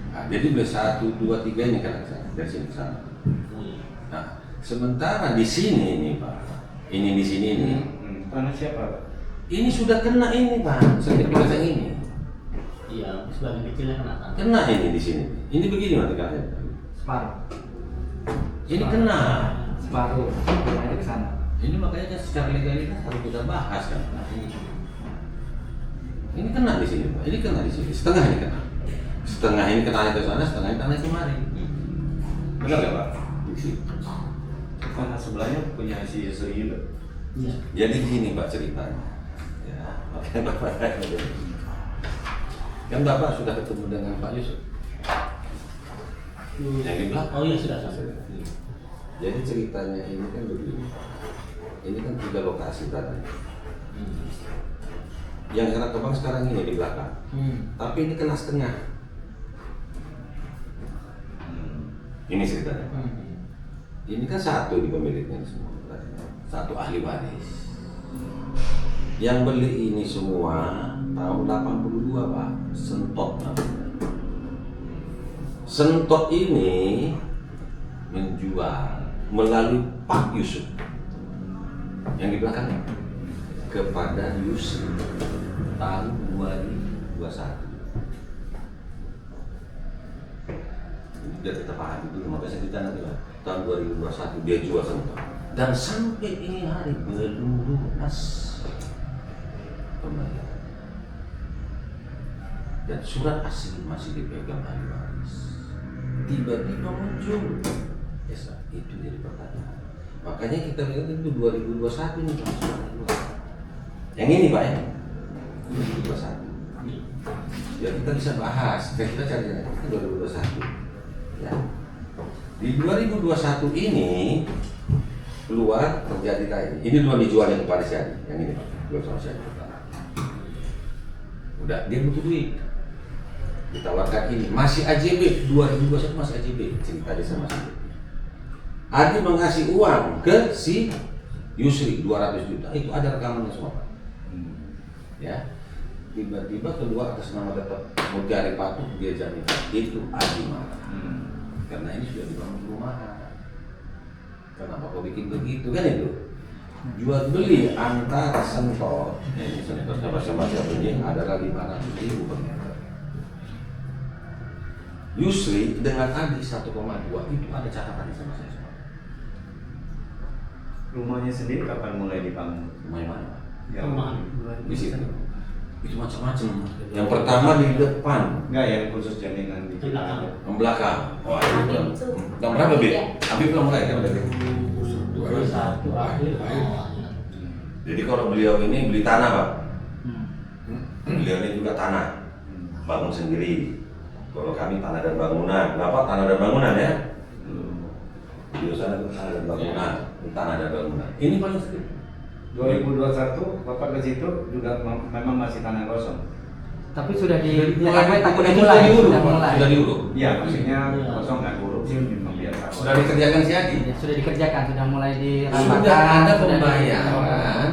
Nah, jadi boleh 1, 2, 3 ini kan dari sini ke sana. Nah, sementara di sini nih Pak, ini di sini nih, Tanah siapa, Pak? ini sudah kena ini Pak, sakit belakang ini, Iya, sebagian kecilnya kena kan? kena ini di sini. Ini begini nanti kan? Separuh. Ini kena. Separuh. Aja ke sana. Ini makanya kan secara legalitas harus kita bahas kan. Ini kena di sini Pak, ini kena di sini, setengah ini kena, setengah ini kena ke sana, setengah ini kena kemari. Benar nggak Pak? Di sini. Tanah sebelahnya punya si Yusri itu. Iya. Jadi gini Pak ceritanya, ya makanya Bapak kan Bapak sudah ketemu dengan Pak Yusuf yang di belakang. Oh iya sudah sampai. Jadi ceritanya ini kan begini, ini kan 3 lokasi tadi. Yang kena kebang sekarang ini di belakang, tapi ini kena setengah. Ini ceritanya Pak. Ini kan satu di pemiliknya semua, satu ahli waris. Yang beli ini semua tahun 82 Pak, Sentot namanya. Sentot ini menjual melalui Pak Yusuf yang di belakangnya kepada Yusuf tahun 2021. Dia tetap paham itu, makanya saya ditanya nanti Pak, tahun 2021 dia jual Sentot dan sampai ini hari belum lunas pembayaran. Dan surat asli masih dipegang ahli waris. Tiba-tiba muncul, itu jadi pertanyaan. Makanya kita lihat itu 2021 nih Pak, surat asli. Yang ini Pak ya, 2021. Ya kita bisa bahas, kita cari itu 2021. Ya. Di 2021 ini keluar terjadi kayak ini. Ini dua dijual yang kepada si Adi, yang ini Pak, jual sama si Adi. Udah dia butuh duit, ditawarkan ini masih AJB 2021 masih AJB cerita dia sama si Adi mengasih uang ke si Yusri 200 juta itu ada rekamannya semua Pak. Ya tiba-tiba keluar atas nama tetap Mutiara Patuh dia jamin itu Adi marah. Karena ini sudah dibangun perumahan. Kenapa kau bikin begitu kan itu? Jual beli antara Sentor, ini Sentor sama ini adalah 500.000 per meter. Yusri dengan Adi 1,2 itu ada catatan di sama saya semua. Rumahnya sendiri kapan mulai dibangun? Rumah mana? Ya, Rumah. Di situ. Itu macam-macam. Yang pertama di depan, enggak yang khusus jaminan di Belakang. yang belakang. Wah itu belum. Yang berapa Bi? Abi belum mulai kan udah. 21 April. Jadi kalau beliau ini beli tanah Pak, Hmm. beliau ini juga tanah, bangun sendiri. Kalau kami tanah dan bangunan, kenapa tanah dan bangunan ya? Beliau sana itu tanah dan bangunan, tanah dan bangunan. Ini paling sedikit. 2021 Bapak ke situ juga memang masih tanah kosong. Tapi sudah di Mulai takut itu mulai, diuruk, sudah Pak. mulai. Sudah diuruk. Iya, maksudnya Iya. kosong nggak diuruk sih memang biasa. Sudah dikerjakan si Adi. Ya, sudah dikerjakan, sudah mulai dirampakan. Sudah ada sudah pembayaran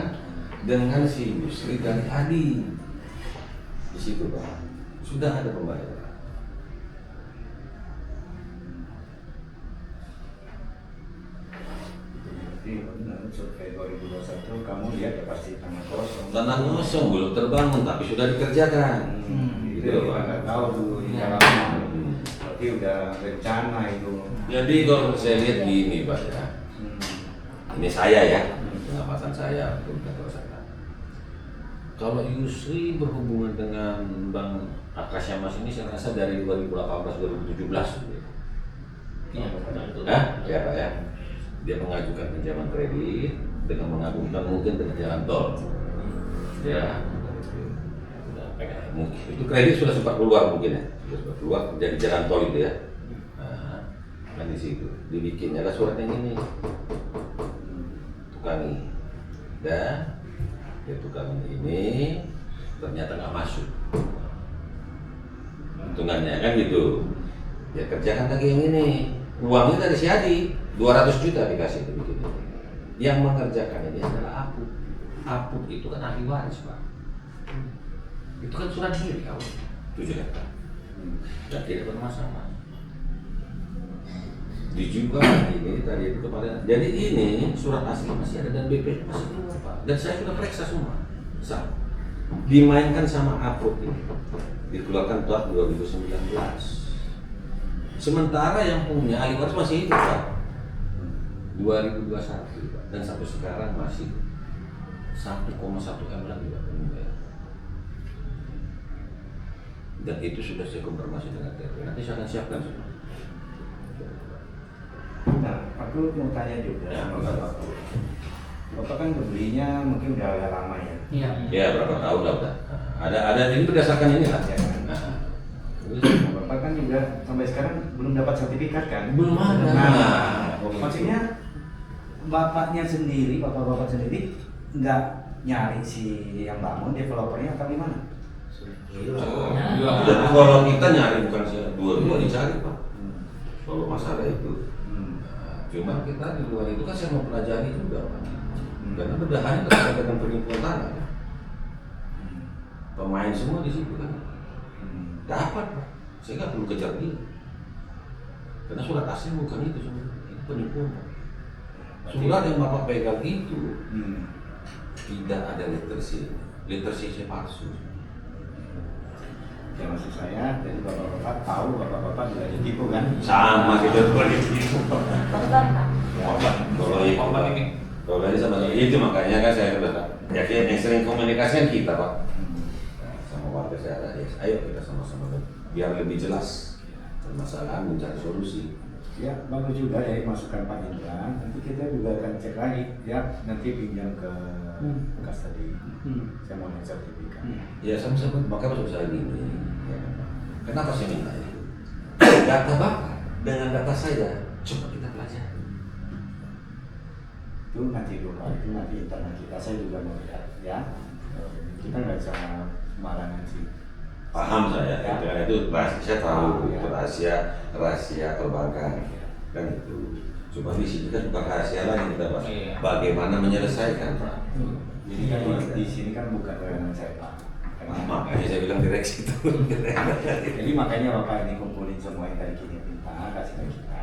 dengan si Yusri dari Adi. Di situ Pak. Sudah ada pembayaran. Jadi benar, survei 2021 kamu lihat ya pasti tanah kosong. Tanah kosong belum terbangun tapi sudah dikerjakan. Itu Gitu, kita Pak. nggak tahu dulu di Ya. dalamnya. Berarti udah rencana itu. Jadi kalau saya lihat gini Pak ya. Ini saya ya, pengamatan saya untuk saya. Kalau Yusri berhubungan dengan Bang Akasya Mas ini saya rasa dari 2018-2017. Iya, betul. Ya Pak ya. Dia mengajukan pinjaman kredit dengan mengagumkan mungkin dengan jalan tol. Ya. Mungkin itu kredit sudah sempat keluar mungkin ya, sudah sempat keluar jadi jalan tol itu ya. Nah, kan di situ dibikinnya lah surat yang ini. Tukangi dan ya tukangi ini ternyata nggak masuk hitungannya kan gitu. Ya kerjakan lagi yang ini, uangnya dari si Adi 200 juta dikasih itu bikin. Yang mengerjakan ini adalah Apuk. Apuk itu kan ahli waris Pak. Itu kan surat diri kau 7 hektar dan tidak bermasalah. Dijual ini tadi itu kepada. Jadi ini surat asli masih ada dan BP masih keluar Pak. Dan saya sudah periksa semua. Dimainkan sama Apuk ini. Dikeluarkan tahun 2019. Sementara yang punya ahli waris masih itu Pak. 2021 Pak. Dan sampai sekarang masih 1,1 M lagi Pak penimbangan. Dan itu sudah saya konfirmasi dengan TP. Nanti saya akan siapkan semua. Nah, aku mau tanya juga. Ya, sama Bapak. Bapak kan belinya mungkin udah agak lama ya. Iya. Ya berapa tahun lah udah. Ada ini berdasarkan ini lah. Ya kan? Nah, Nah, Bapak kan juga sampai sekarang belum dapat sertifikat kan? Belum ada. Nah, maksudnya bapaknya sendiri, bapak-bapak sendiri nggak nyari si yang bangun developernya atau gimana? jadi kalau kita nyari bukan dua-dua dicari Pak. Kalau masalah itu. Nah, cuma kita di luar itu kan saya mau pelajari juga Pak. Karena bedahannya terkait dengan penipuan tanah. Pemain semua di situ kan. Dapat Pak. Saya nggak perlu kejar dia. Karena surat asli bukan itu sebenarnya. Itu penipuan Pak. Surat yang Bapak pegang itu tidak ada literasi. Literasinya palsu. Ya maksud saya, jadi bapak-bapak tahu bapak-bapak juga ditipu kan? Sama kita tuh ditipu. Korban Pak. Kalau ini kalau ini sama itu makanya kan saya sudah yakin yang sering komunikasi kan kita Pak. Nah, sama warga saya ada, ayo kita sama-sama biar lebih jelas permasalahan mencari solusi. Ya bagus juga ya masukan Pak Indra. Nanti kita juga akan cek lagi ya. Nanti pinjam ke bekas tadi. Saya mau lihat sertifikat. Ya sama-sama maka maksud saya gini. Ya. Kenapa saya minta itu? Data Bapak dengan data saya coba kita pelajari. Itu nanti dulu, itu nanti internal kita. Saya juga mau lihat ya. Kita nggak bisa sembarangan sih. Paham saya, Ya. itu rahasia saya tahu, Ya. itu rahasia perbankan kan itu. Cuma di sini kan bukan rahasia lagi kita Pak. Iya. Bagaimana menyelesaikan Pak? Jadi kan di sini kan bukan kewenangan saya Pak. Kan Makanya saya bilang direksi itu. Jadi makanya Bapak ini kumpulin semua yang tadi kita minta, kasih ke kita.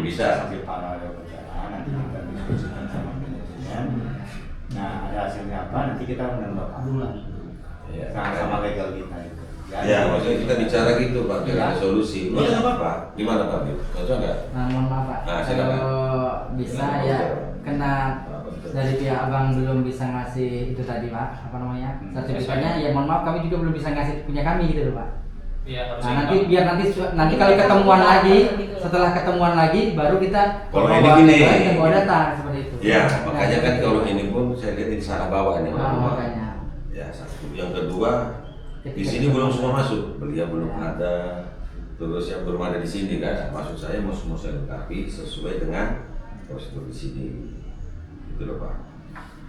Bisa. Sambil paralel berjalan, nanti kita diskusikan sama manajemen. Nah, ada hasilnya apa? Nanti kita undang Bapak. Ya, Sama legal kita itu. Ya, maksudnya kita bicara gitu Pak, biar ada solusi. Iya. Nggak apa-apa. Gimana Pak? Cocok nggak? Nah, mohon maaf Pak. Nah, silakan. Kalau bisa ya, kena dari pihak abang belum bisa ngasih itu tadi Pak, apa namanya, sertifikatnya. Ya mohon maaf, kami juga belum bisa ngasih punya kami gitu loh Pak. Iya, Nah, nanti biar nanti kalau ketemuan lagi, setelah ketemuan lagi baru kita Kalau bawa- ini gini. kita bawa data seperti itu. Ya, makanya kan Nah, kalau ini pun saya lihat ini salah bawa nih. makanya. Ya, satu. Yang kedua, di sini belum semua masuk. Beliau belum ada. Terus yang belum ada di sini kan, maksud saya mau semua saya lengkapi sesuai dengan prosedur di sini. Gitu loh Pak.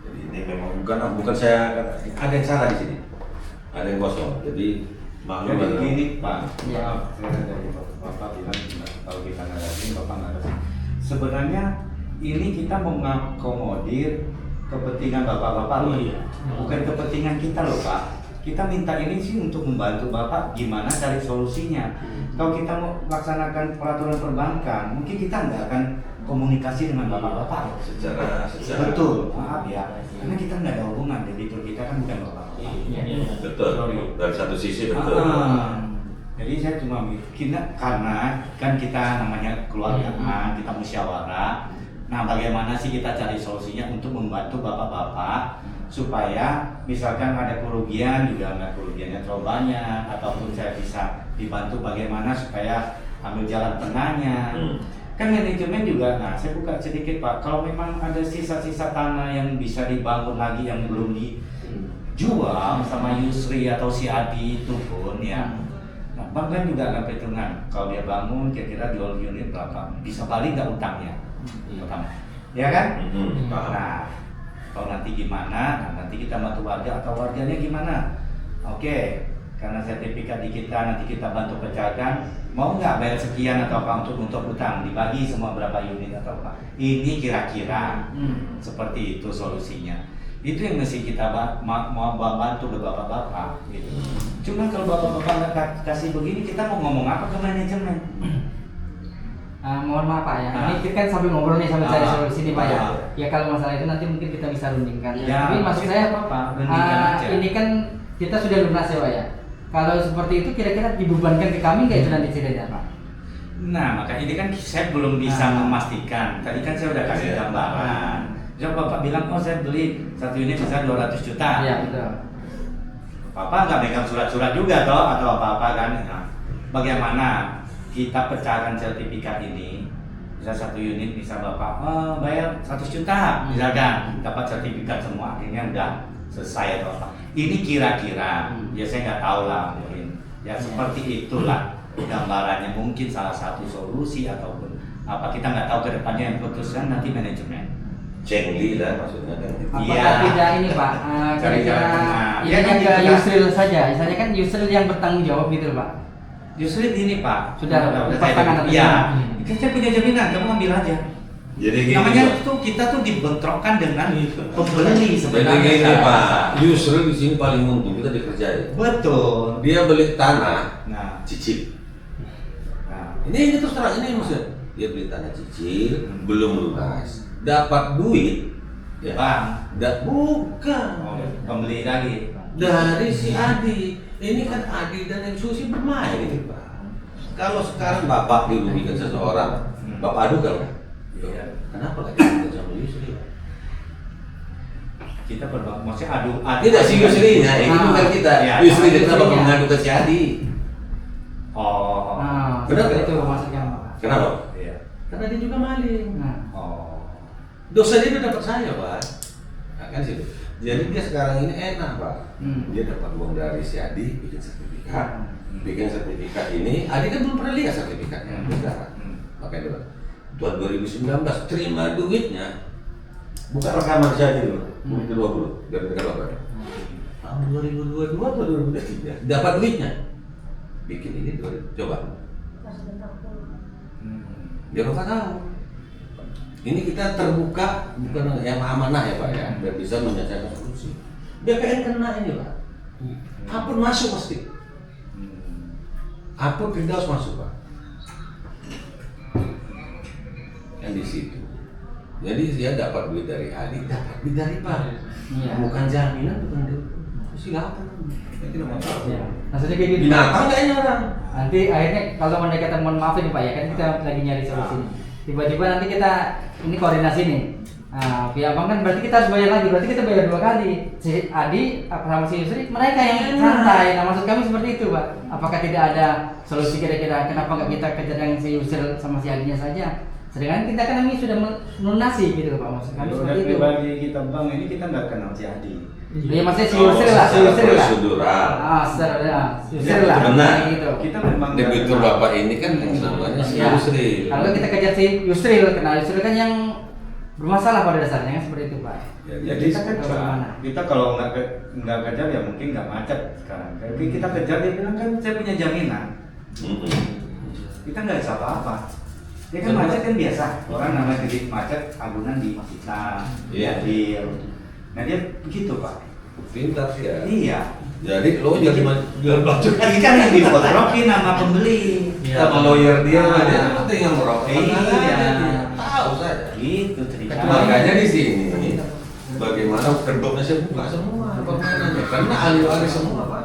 Jadi ini memang bukan saya, ada yang salah di sini. Ada yang kosong. Jadi maklum Jadi ada- gini Pak, Ya. maaf, saya dari Bapak bilang kalau kita nggak ada sini, Bapak nggak ada sini. Sebenarnya ini kita mau mengakomodir kepentingan Bapak-Bapak loh, bukan kepentingan kita loh Pak. Kita minta ini sih untuk membantu Bapak gimana cari solusinya. Kalau kita mau laksanakan peraturan perbankan, mungkin kita nggak akan komunikasi dengan Bapak-Bapak. secara Betul, maaf ya, karena kita nggak ada hubungan, debitur kita kan bukan Bapak-Bapak. betul. Dari satu sisi betul. Jadi saya cuma karena kan kita namanya keluargaan, kita musyawarah. Nah, bagaimana sih kita cari solusinya untuk membantu bapak-bapak supaya misalkan ada kerugian juga nggak kerugiannya terlalu banyak, ataupun saya bisa dibantu bagaimana supaya ambil jalan tengahnya. Kan manajemen juga, nah saya buka sedikit Pak, kalau memang ada sisa-sisa tanah yang bisa dibangun lagi yang belum dijual sama Yusri atau si Adi itu pun ya, nah bank kan juga akan perhitungan, kalau dia bangun kira-kira jual unit berapa, bisa balik nggak utangnya, pertama, ya kan? Paham. Nah, kalau nanti gimana, nah, nanti kita bantu warga atau warganya gimana? Oke, karena sertifikat di kita nanti kita bantu pecahkan, mau nggak bayar sekian atau apa untuk utang, dibagi semua berapa unit atau apa? Ini kira-kira seperti itu solusinya. Itu yang mesti kita mau bantu ke bapak-bapak. Gitu. Cuma kalau bapak-bapak nggak kasih begini, kita mau ngomong apa ke manajemen? Mohon maaf Pak ya, Ah. ini kita kan sambil ngobrol nih, sambil cari solusi nih Pak ya. Ah. Ya kalau masalah itu nanti mungkin kita bisa rundingkan. Ya, Tapi maksud saya apa-apa, rundingkan aja. ini kan kita sudah lunas ya Pak ya. Kalau seperti itu kira-kira dibebankan ke kami nggak itu nanti ceritanya Pak? Nah, makanya ini kan saya belum bisa memastikan. Tadi kan saya udah kasih gambaran. Jadi Bapak bilang, oh saya beli satu unit bisa 200 juta. Iya betul. Bapak nggak megang surat-surat juga toh atau apa-apa kan? Nah, bagaimana kita pecahkan sertifikat ini? Bisa satu unit bisa Bapak bayar 100 juta, misalkan dapat sertifikat semua akhirnya udah selesai atau apa? Ini kira-kira, ya saya nggak tahu lah mungkin. Ya seperti itulah gambarannya, mungkin salah satu solusi ataupun apa, kita nggak tahu ke depannya, yang putuskan nanti manajemen. Cengli lah maksudnya kan. Apakah Iya. tidak ini Pak? Cari Kira-kira jalan tengah. ini Ya, kan kan ke gitu, Yusril saja. Misalnya kan Yusril yang bertanggung jawab gitu loh Pak. Justru ini Pak, Sudah saya pasangan atau iya, gimana? saya punya jaminan, kamu ambil aja. Jadi gini, Namanya Pak. tuh kita tuh dibentrokkan dengan pembeli Jadi sebenarnya. gini Pak, Yusril di sini paling untung kita dikerjain. Betul. Dia beli tanah Nah, cicil. nah, Ini terus terang ini maksudnya dia beli tanah cicil belum lunas, dapat duit ya Bang, bukan pembeli lagi. dari si Adi. Ini kan Adi dan yang Susi bermain ini Pak. Kalau sekarang Bapak dirugikan seseorang, Bapak adu kalau kenapa lagi kita sama Yusri? Kita maksudnya adu. Tidak si Yusrinya, ini bukan kita. Ya, Yusri dia kenapa Yusrinya. mengadu ke si Adi? Oh, Nah, Benar seperti nggak? itu maksudnya Pak. Kenapa? iya. Karena dia juga maling. Nah, Oh, Dosa dia udah dapat saya Pak. Nah, kan sih. Jadi dia sekarang ini enak Pak. Dia dapat uang dari si Adi, bikin sertifikat. Bikin sertifikat ini, Adi kan belum pernah lihat sertifikatnya. Bukan. Makanya dia bilang, buat 2019 terima duitnya. Bukan rekaman saya dulu. Duit kedua dulu. Dari berapa? Tahun 2022 atau 2023 dapat duitnya. Bikin ini coba. Dia Bapak tahu. Ini kita terbuka bukan yang amanah ya Pak ya, dan bisa menyelesaikan solusi. BPN kena ini Pak. Apun masuk pasti. Apun Firdaus masuk Pak. Kan di situ. Jadi dia dapat duit dari Adi, dapat duit dari Pak. Iya. Bukan jaminan, bukan duit. Silakan. Saya tidak masalah. Ya. Maksudnya kayak gitu. Binatang nggak ini orang? Nanti akhirnya kalau andai kata mohon maaf ini Pak ya, kan kita lagi nyari solusi. Tiba-tiba nanti kita ini koordinasi nih. Nah, pihak bank kan berarti kita harus bayar lagi, berarti kita bayar 2 kali. Si Adi sama si Yusri, mereka yang santai. Nah maksud kami seperti itu Pak. Apakah tidak ada solusi kira-kira kenapa nggak kita kejar yang si Yusri sama si Adinya saja? Sedangkan kita kan ini sudah melunasi gitu Pak, maksud kami Kalau seperti itu. pribadi kita bang ini kita nggak kenal si Adi. Iya maksudnya si Yusri lah, si Yusri lah. Prosedural. Secara Yusri lah. Benar. kayak gitu. Kita memang nggak Debitur kenal. Bapak ini kan namanya si Ya. Yusri. Kalau kita kejar si Yusril, karena Yusril kan yang bermasalah pada dasarnya kan seperti itu Pak. Ya kita kejar. Kita kalau nggak kejar ya mungkin nggak macet sekarang. Tapi kita kejar dia bilang kan saya punya jaminan. Kita nggak bisa apa-apa. Ya kan macet kan biasa. Orang namanya titik macet agunan di kita. Iya. Nah dia begitu Pak. Pintar sih ya. Iya. Jadi lo jadi jual baju Ini kan yang dipotrokin nama pembeli. sama lawyer dia, dia tinggal merokok. Iya. Tahu saja. Gitu cerita. Makanya di sini bagaimana gerbangnya saya buka semua permainannya karena ahli-ahli semua Pak.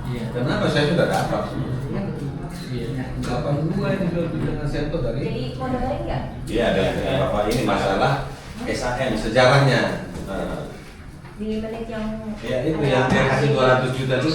Iya. Kenapa saya sudah dapat semua? Iya. 82 ini jual dengan sento dari. Jadi mau dengerin nggak? Iya ada Bapak ini masalah SAM sejarahnya. Nah, Di menit yang ya itu yang dia kasih 200 juta itu.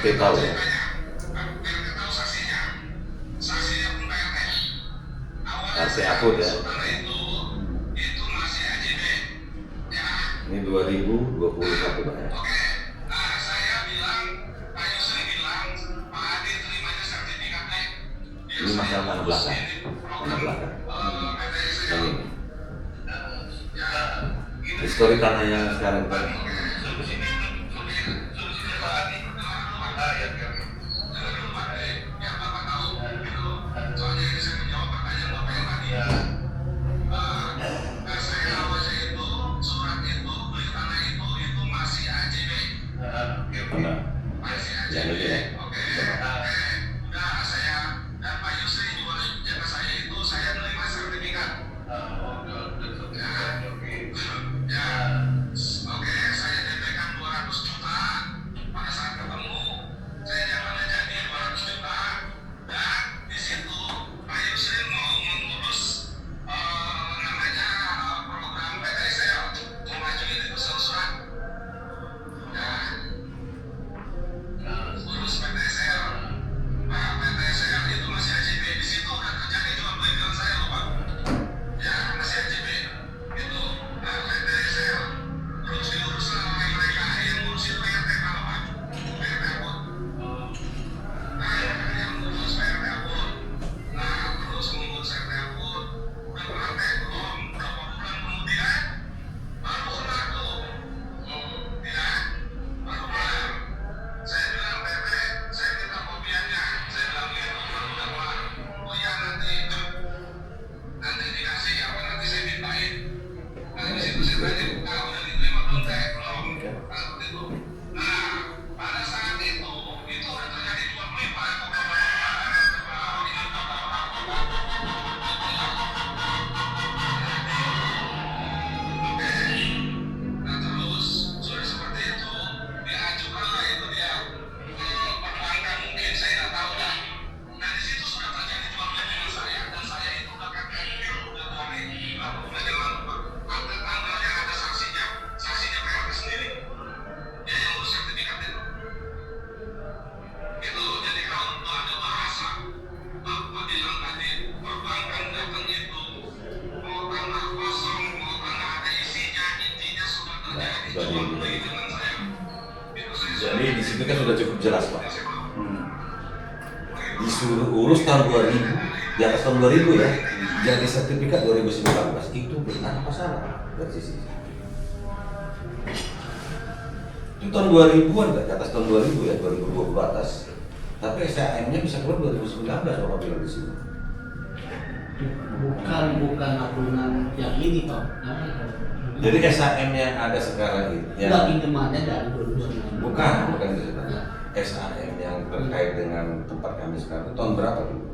RT tahu ya. RT aku ya. Ini 2021 Pak ya. Ini masalah tanah belakang. Tanah belakang. Ini. Histori tanah yang sekarang Pak. kan sudah cukup jelas Pak. Hmm. Disuruh urus tahun 2000, di atas tahun 2000 ya, jadi sertifikat 2019 itu benar apa salah dari sisi itu tahun 2000-an kan, di atas tahun 2000 ya, 2020 atas. Tapi SHM-nya bisa keluar 2019 Bapak bilang di sini. Bukan aturan yang ini Pak. Jadi SHM yang ada sekarang itu Enggak, pinjamannya dari 2019. bukan itu sebenarnya. SHM yang terkait dengan tempat kami sekarang itu tahun berapa dulu?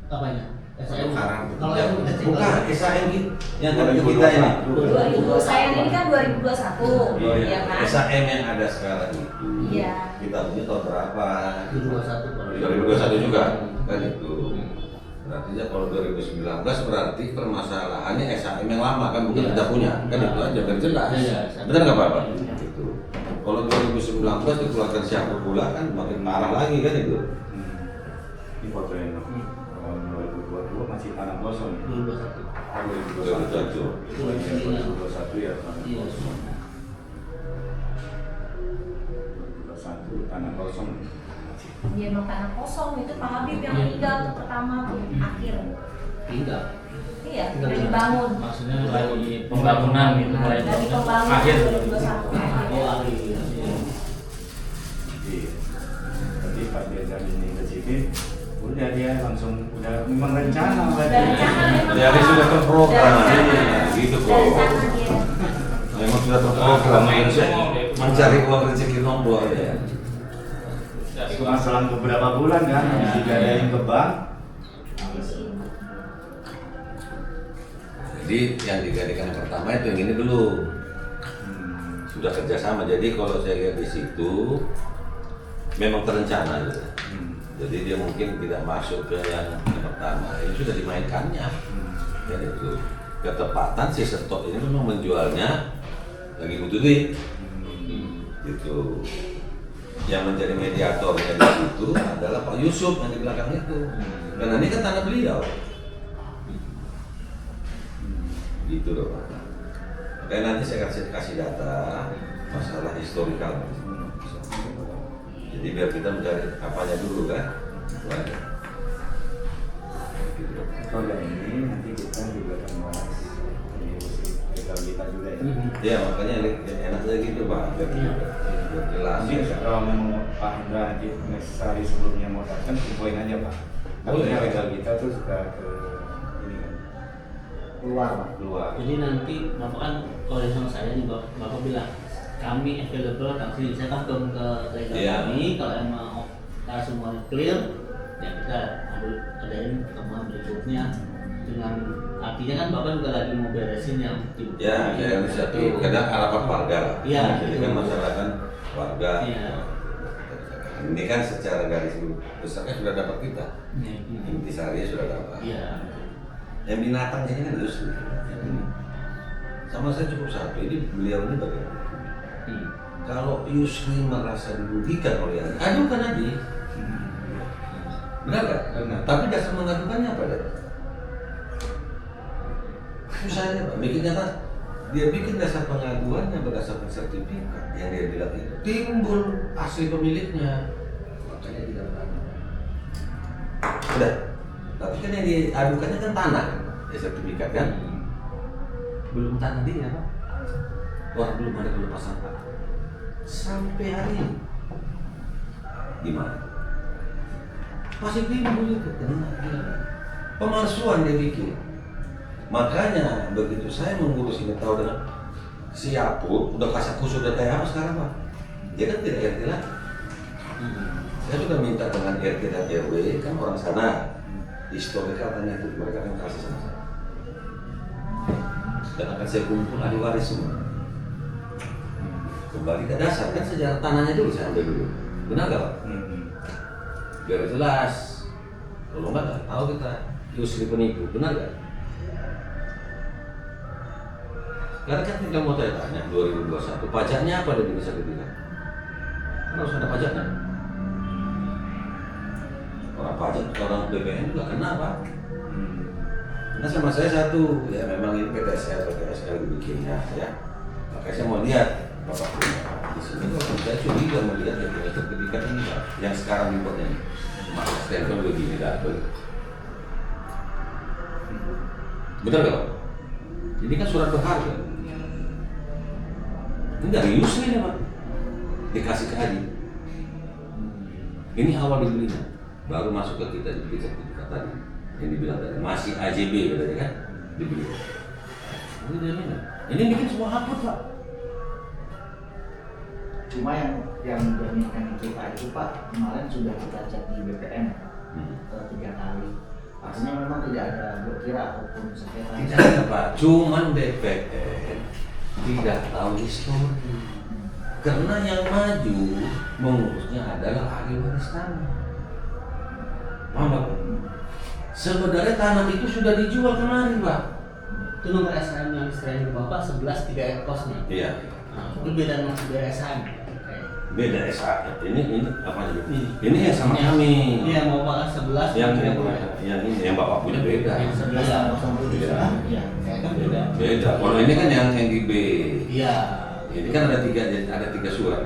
Apanya? SHM. Sekarang Kalau ya, yang kita cek bukan lagi. SHM yang ada di kita ini. 2000 saya ini kan 2021, ya kan? SHM yang ada sekarang itu. Iya. Kita punya tahun berapa? 2021 Pak. 2021 juga kan itu. Berarti ya kalau 2019 berarti permasalahannya SHM yang lama kan bukan Iya. kita punya kan itu aja biar jelas. Iya. Benar nggak Bapak? Itu. Kalau 2019 dikeluarkan siapa pula kan makin parah lagi kan itu. Ini foto yang tahun 2022 masih tanah kosong. 2021. 2021 ya tanah Iya. kosong. 2021 tanah kosong. Dia emang tanah kosong itu Pak Habib yang meninggal tuh pertama tuh akhir. Tinggal. Iya, udah dibangun. Maksudnya lagi pembangunan gitu mulai Dari pembangunan akhir. 2021 akhir. Oh, akhir. Iya. Iya. Tapi pas dia jadi ini ke sini, udah dia langsung udah memang rencana berarti. Dari rencana memang. Jadi sudah terprogram gitu kok. Dari sana dia. Memang sudah terprogram mencari uang rezeki nombor ya. Cuma selang beberapa bulan kan, habis digadain ke bank. Jadi yang digadikan yang pertama itu yang ini dulu. Sudah kerjasama. Jadi kalau saya lihat di situ memang terencana gitu. Jadi dia mungkin tidak masuk ke yang pertama. Ini sudah dimainkannya. Dan itu ketepatan si stok ini memang menjualnya lagi butuh duit. Gitu. Yang menjadi mediatornya di situ adalah Pak Yusuf yang di belakang itu. Karena ini kan tanah beliau. Gitu loh Pak. Dan nanti saya kasih data masalah historikal. Jadi biar kita mencari apanya dulu kan. Itu aja. Gitu loh. Kalau yang ini nanti kita juga akan bahas di kita juga ya. Ya makanya enaknya gitu Pak. Biar jelas. Nanti kalau memang Pak Hendra nanti next hari sebelumnya mau datang, infoin aja Pak. Boleh. Takutnya legal kita tuh suka ke ini kan, Keluar Pak. luar. Jadi nanti Bapak kan kalau sama saya nih Bapak bilang kami available nanti saya kan belum ke legal Iya. kami kalau emang kita semuanya clear ya kita adain pertemuan berikutnya dengan artinya kan Bapak juga lagi mau beresin yang tim. Ya, yang satu kadang harapan warga lah. Iya. Jadi kan masalah kan warga. Iya. Ini kan secara garis besarnya sudah dapat kita. Iya. Intisarinya sudah dapat. Iya. Yang binatang ini kan Yusri. Sama saya cukup satu. Ini beliau ini bagaimana? Kalau Yusri merasa dirugikan oleh Adi, adukan Adi. Benar nggak? Benar. Tapi dasar mengadukannya apa deh? Susahnya Pak, dia bikin dasar pengaduannya berdasarkan sertifikat yang dia bilang itu timbul asli pemiliknya, makanya tidak berani. Udah, tapi kan yang diadukannya kan tanah, ya sertifikat kan? Belum tanah dia Pak. Orang belum ada pelepasan Pak. Sampai hari ini, gimana? Masih timbul itu, pemalsuan dia bikin. Makanya begitu saya mengurus ini tahu dengan siapun udah kasih kusut dan kayak apa sekarang Pak? Dia kan tidak RT lagi. Saya sudah minta dengan RT dan RW kan orang sana historikal tanya itu mereka akan kasih sama saya. Dan akan saya kumpul ahli waris semua. Kembali ke dasar kan sejarah tanahnya dulu saya ambil dulu. Benar gak Pak? Biar jelas. Kalau nggak tahu kita Yusri penipu, benar gak? Karena kan kita mau tanya 2021 pajaknya apa dari bisa dibilang? Kan harus ada pajaknya. Orang pajak, orang BPN juga kena Pak. Karena sama saya satu, ya memang ini PTSL dibikinnya ya. Makanya saya mau lihat Bapak punya Saya curiga melihat yang sertifikat ini Pak, yang sekarang dibuatnya ini. Maka stempel begini double. Betul nggak Pak? Ini kan surat berharga. Ini dari Yusri ya Pak, dikasih ke Adi. Ini awal dibelinya, baru masuk ke kita dibeli sertifikat tadi. Yang dibilang tadi masih AJB katanya kan, dibeli. Ini dari mana? Ini bikin semua hapus Pak. Cuma yang menjaminkan kita itu Pak, kemarin sudah kita cek di BPN 3 kali. Artinya memang tidak ada berkira ataupun sengketa. Tidak ada Pak, cuman BPN tidak tahu histori. Karena yang maju mengurusnya adalah ahli waris tanah. Paham Pak? Sebenarnya tanah itu sudah dijual kemarin Pak. Itu nomor SHM yang diserahin ke Bapak 11 3 kosnya. Iya. Nah, itu beda nomor SHM. Beda SHM. Ini apa aja? Ini yang sama kami. Iya, mau Bapak 11 Yang ini yang Bapak punya beda. Yang 11 yang 07 Iya. ya. kan beda. Beda. Kalau ini kan yang di B. Iya. Ini kan ada 3 surat.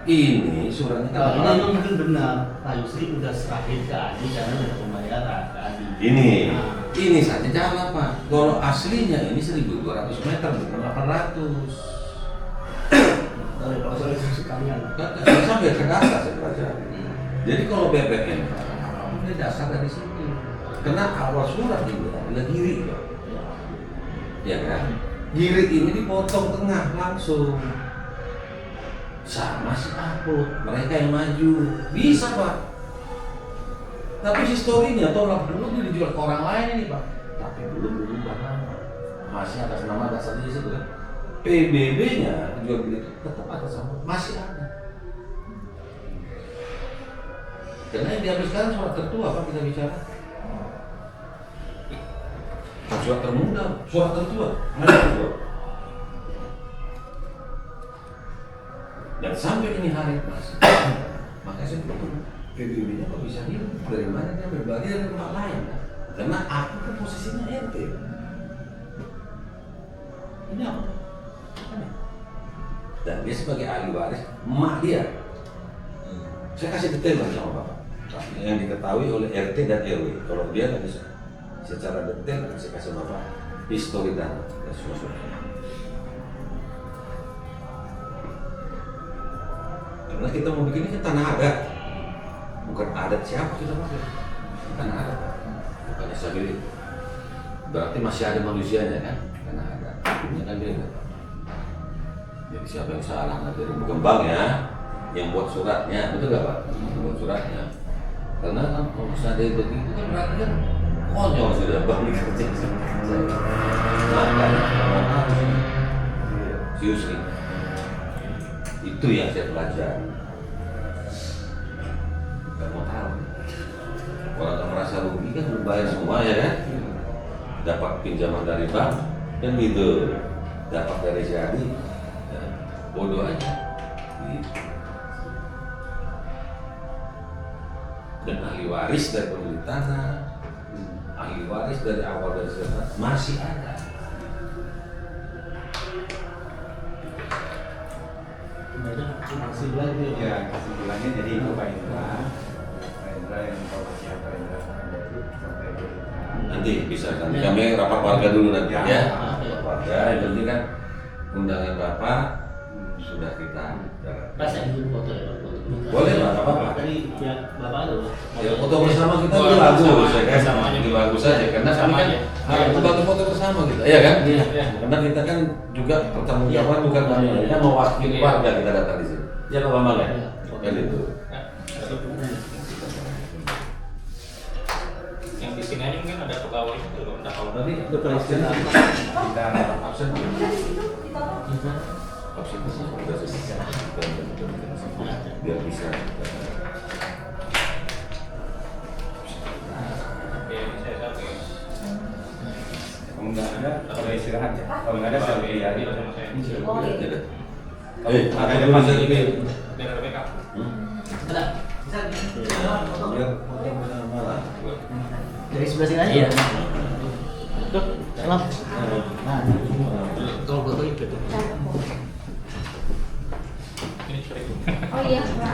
Ini suratnya Kalau ini kan memang mungkin benar, Pak Yusri udah serahin ke Adi karena udah pembayaran ke Adi. ini saja jalan Pak. Kalau aslinya ini 1.200 meter bukan 800. Kalau soal itu sekalian. Sampai ke atas saya pelajari. Jadi kalau BPN ini dasar dari situ. Karena awal surat itu adalah giri, Pak. Ya kan? Giri ini dipotong tengah langsung. Sama si Aput, mereka yang maju. Bisa Pak. Tapi historinya tolak dulu dia dijual ke orang lain ini Pak. Tapi belum berubah nama. Masih atas nama dasar di situ kan. PBB-nya jual beli itu tetap atas nama masih ada. Karena yang diambil sekarang surat tertua Pak kita bicara. Surat termuda, surat tertua, mana tertua. Dan sampai ini hari masih. Makanya saya bilang PBB-nya kok bisa hidup dari mana dia berbagi dari tempat lain? Karena aku kan posisinya RT. Ini apa? Dan dia sebagai ahli waris emak dia. Saya kasih detail lagi sama Bapak. Yang diketahui oleh RT dan RW. Kalau dia nggak bisa secara detail saya kasih Bapak histori tanah dan semua. Karena kita mau bikin ini tanah adat, bukan adat siapa kita pakai, tanah adat, bukan disabilitas. Berarti masih ada manusianya kan, tanah adat. Ini kan beda. Jadi siapa yang salah nanti berkembang ya, yang buat suratnya, betul nggak Pak? Yang buat suratnya. Karena kan kalau misalnya ada begitu kan berarti kan konyol sudah Bang dikerja. Makanya harus serius nih. Itu yang saya pelajari. Gak mau tahu. Orang yang merasa rugi kan belum bayar semua ya kan? Dapat pinjaman dari bank dan gitu. Dapat dari jadi ya, bodoh aja. Gitu. Dan ahli waris dari pemilik tanah, ahli waris dari awal dari sekarang masih ada. Ya, kesimpulannya jadi itu Pak Indra. Pak Indra yang informasi yang Pak Indra itu sampai ke kita. Nanti bisa nanti kami rapat warga dulu nanti Ya. ya. Rapat warga yang penting kan undangan Bapak sudah kita Pas saya izin foto ya, foto. Boleh, Pak, apa apa. Tadi ya Bapak ada. Ya foto bersama kita Foto itu bagus bersama, ya kan. sama aja. Ini bagus aja karena Sama kami kan aja. harus bantu foto bersama kita. Iya kan? Iya. Karena kita kan juga pertanggungjawaban bukan hanya mewakili Iya. warga kita datang di sini. Ya Pak Bambang ya. Iya. Kan itu. Yang di sini aja mungkin ada pegawai itu loh, entah kalau Nanti dokter istirahat kita absen. Ada di situ di kamar. Absen di sini kita selesai. Biar bisa. Oke, saya satu. Kalau nggak ada, boleh istirahat ya. Kalau nggak ada, saya beli ya. Iya, sama saya. Oh, iya. Ada Ada depan depan ini. Biar ada backup. Ada. Biar foto bersama lah. Dari sebelah sini aja. Iya. Tuh, salam. Nah, Kalau foto itu. Ini iya.